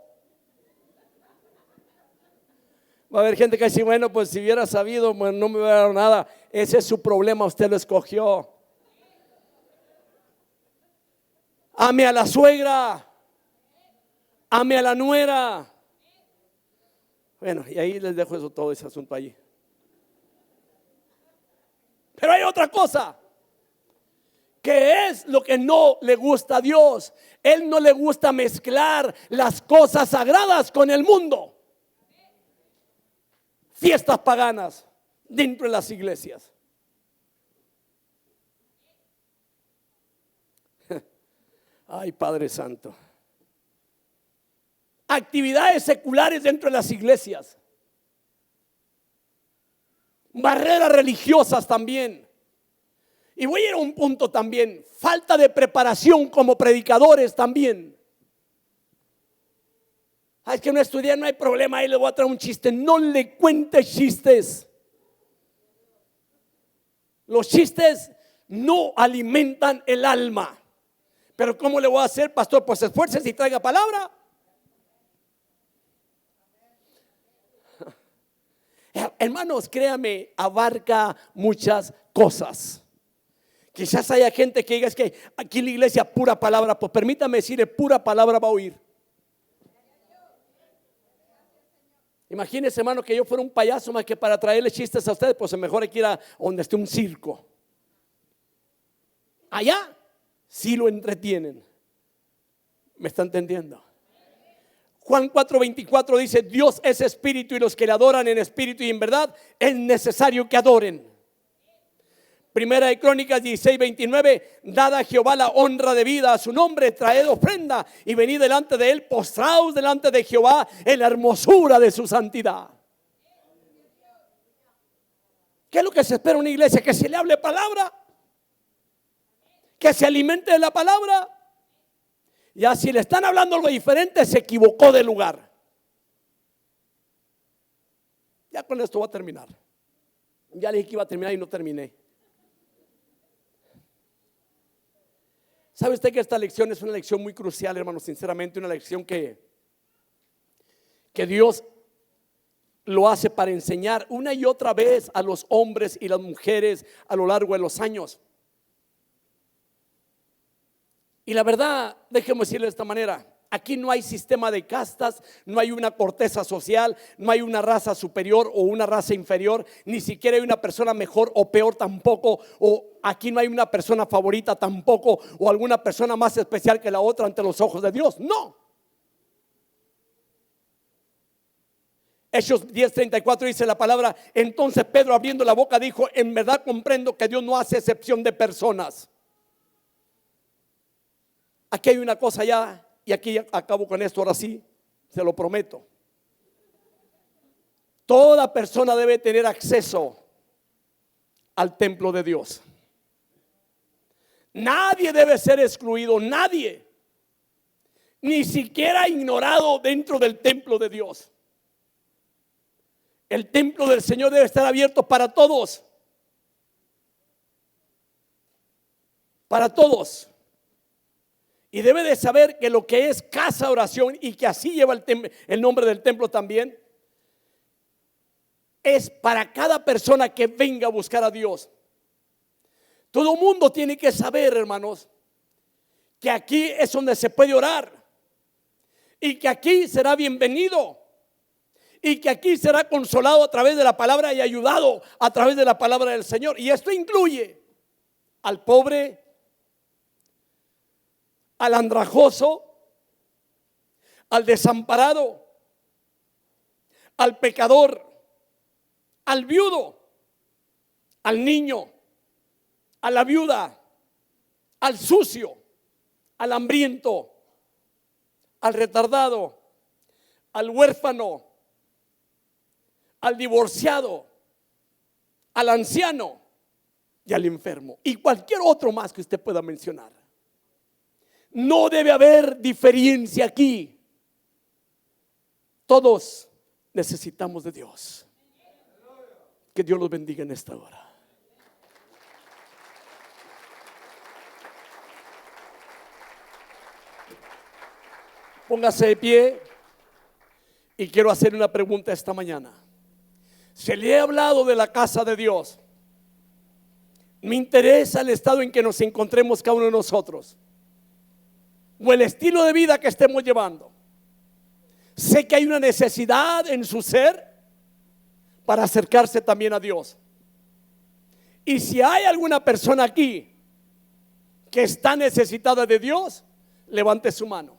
Va a haber gente que dice, bueno, pues si hubiera sabido, pues no me hubiera dado nada. Ese es su problema, usted lo escogió. Ame a la suegra. Ame a la nuera. Bueno, y ahí les dejo todo ese asunto allí. Pero hay otra cosa, que es lo que no le gusta a Dios. Él no le gusta mezclar las cosas sagradas con el mundo. Fiestas paganas dentro de las iglesias. Ay, Padre Santo. Actividades seculares dentro de las iglesias. Barreras religiosas también. Y voy a ir a un punto también. Falta de preparación como predicadores también. Es que no estudié, no hay problema, ahí le voy a traer un chiste. No le cuente chistes. Los chistes no alimentan el alma. Pero ¿cómo le voy a hacer, pastor? Pues esfuércese y traiga palabra. Hermanos, créame, abarca muchas cosas. Quizás haya gente que diga, es que aquí en la iglesia pura palabra. Pues permítame decirle, pura palabra va a oír. Imagínese, hermano, que yo fuera un payaso más que para traerle chistes a ustedes. Pues mejor hay que ir a donde esté un circo. Allá sí lo entretienen. ¿Me está entendiendo? Juan 4:24 dice: Dios es espíritu y los que le adoran en espíritu y en verdad es necesario que adoren. Primera de Crónicas 16:29: dad a Jehová la honra debida a su nombre, traed ofrenda y venid delante de él, postraos delante de Jehová en la hermosura de su santidad. ¿Qué es lo que se espera en una iglesia? Que se le hable palabra, que se alimente de la palabra. Ya si le están hablando algo diferente, se equivocó de lugar. Ya con esto voy a terminar. Ya le dije que iba a terminar y no terminé. ¿Sabe usted que esta lección es una lección muy crucial, hermano? Sinceramente, una lección que Dios lo hace para enseñar una y otra vez a los hombres y las mujeres a lo largo de los años. Y la verdad, déjeme decirle de esta manera: aquí no hay sistema de castas, no hay una corteza social, no hay una raza superior o una raza inferior, ni siquiera hay una persona mejor o peor tampoco, o aquí no hay una persona favorita tampoco, o alguna persona más especial que la otra ante los ojos de Dios. No. Hechos 10:34 dice la palabra: entonces Pedro, abriendo la boca, dijo: en verdad comprendo que Dios no hace excepción de personas. Aquí hay una cosa ya, y aquí acabo con esto, ahora sí, se lo prometo. Toda persona debe tener acceso al templo de Dios. Nadie debe ser excluido, nadie, ni siquiera ignorado dentro del templo de Dios. El templo del Señor debe estar abierto para todos. Para todos. Y debe de saber que lo que es casa de oración, y que así lleva el nombre del templo también, es para cada persona que venga a buscar a Dios. Todo mundo tiene que saber, hermanos, que aquí es donde se puede orar, y que aquí será bienvenido, y que aquí será consolado a través de la palabra y ayudado a través de la palabra del Señor. Y esto incluye al pobre, al andrajoso, al desamparado, al pecador, al viudo, al niño, a la viuda, al sucio, al hambriento, al retardado, al huérfano, al divorciado, al anciano y al enfermo, y cualquier otro más que usted pueda mencionar. No debe haber diferencia aquí. Todos necesitamos de Dios. Que Dios los bendiga en esta hora. Póngase de pie y quiero hacer una pregunta esta mañana. Se le he hablado de la casa de Dios. Me interesa el estado en que nos encontremos cada uno de nosotros, o el estilo de vida que estemos llevando. Sé que hay una necesidad en su ser para acercarse también a Dios. Y si hay alguna persona aquí que está necesitada de Dios, levante su mano.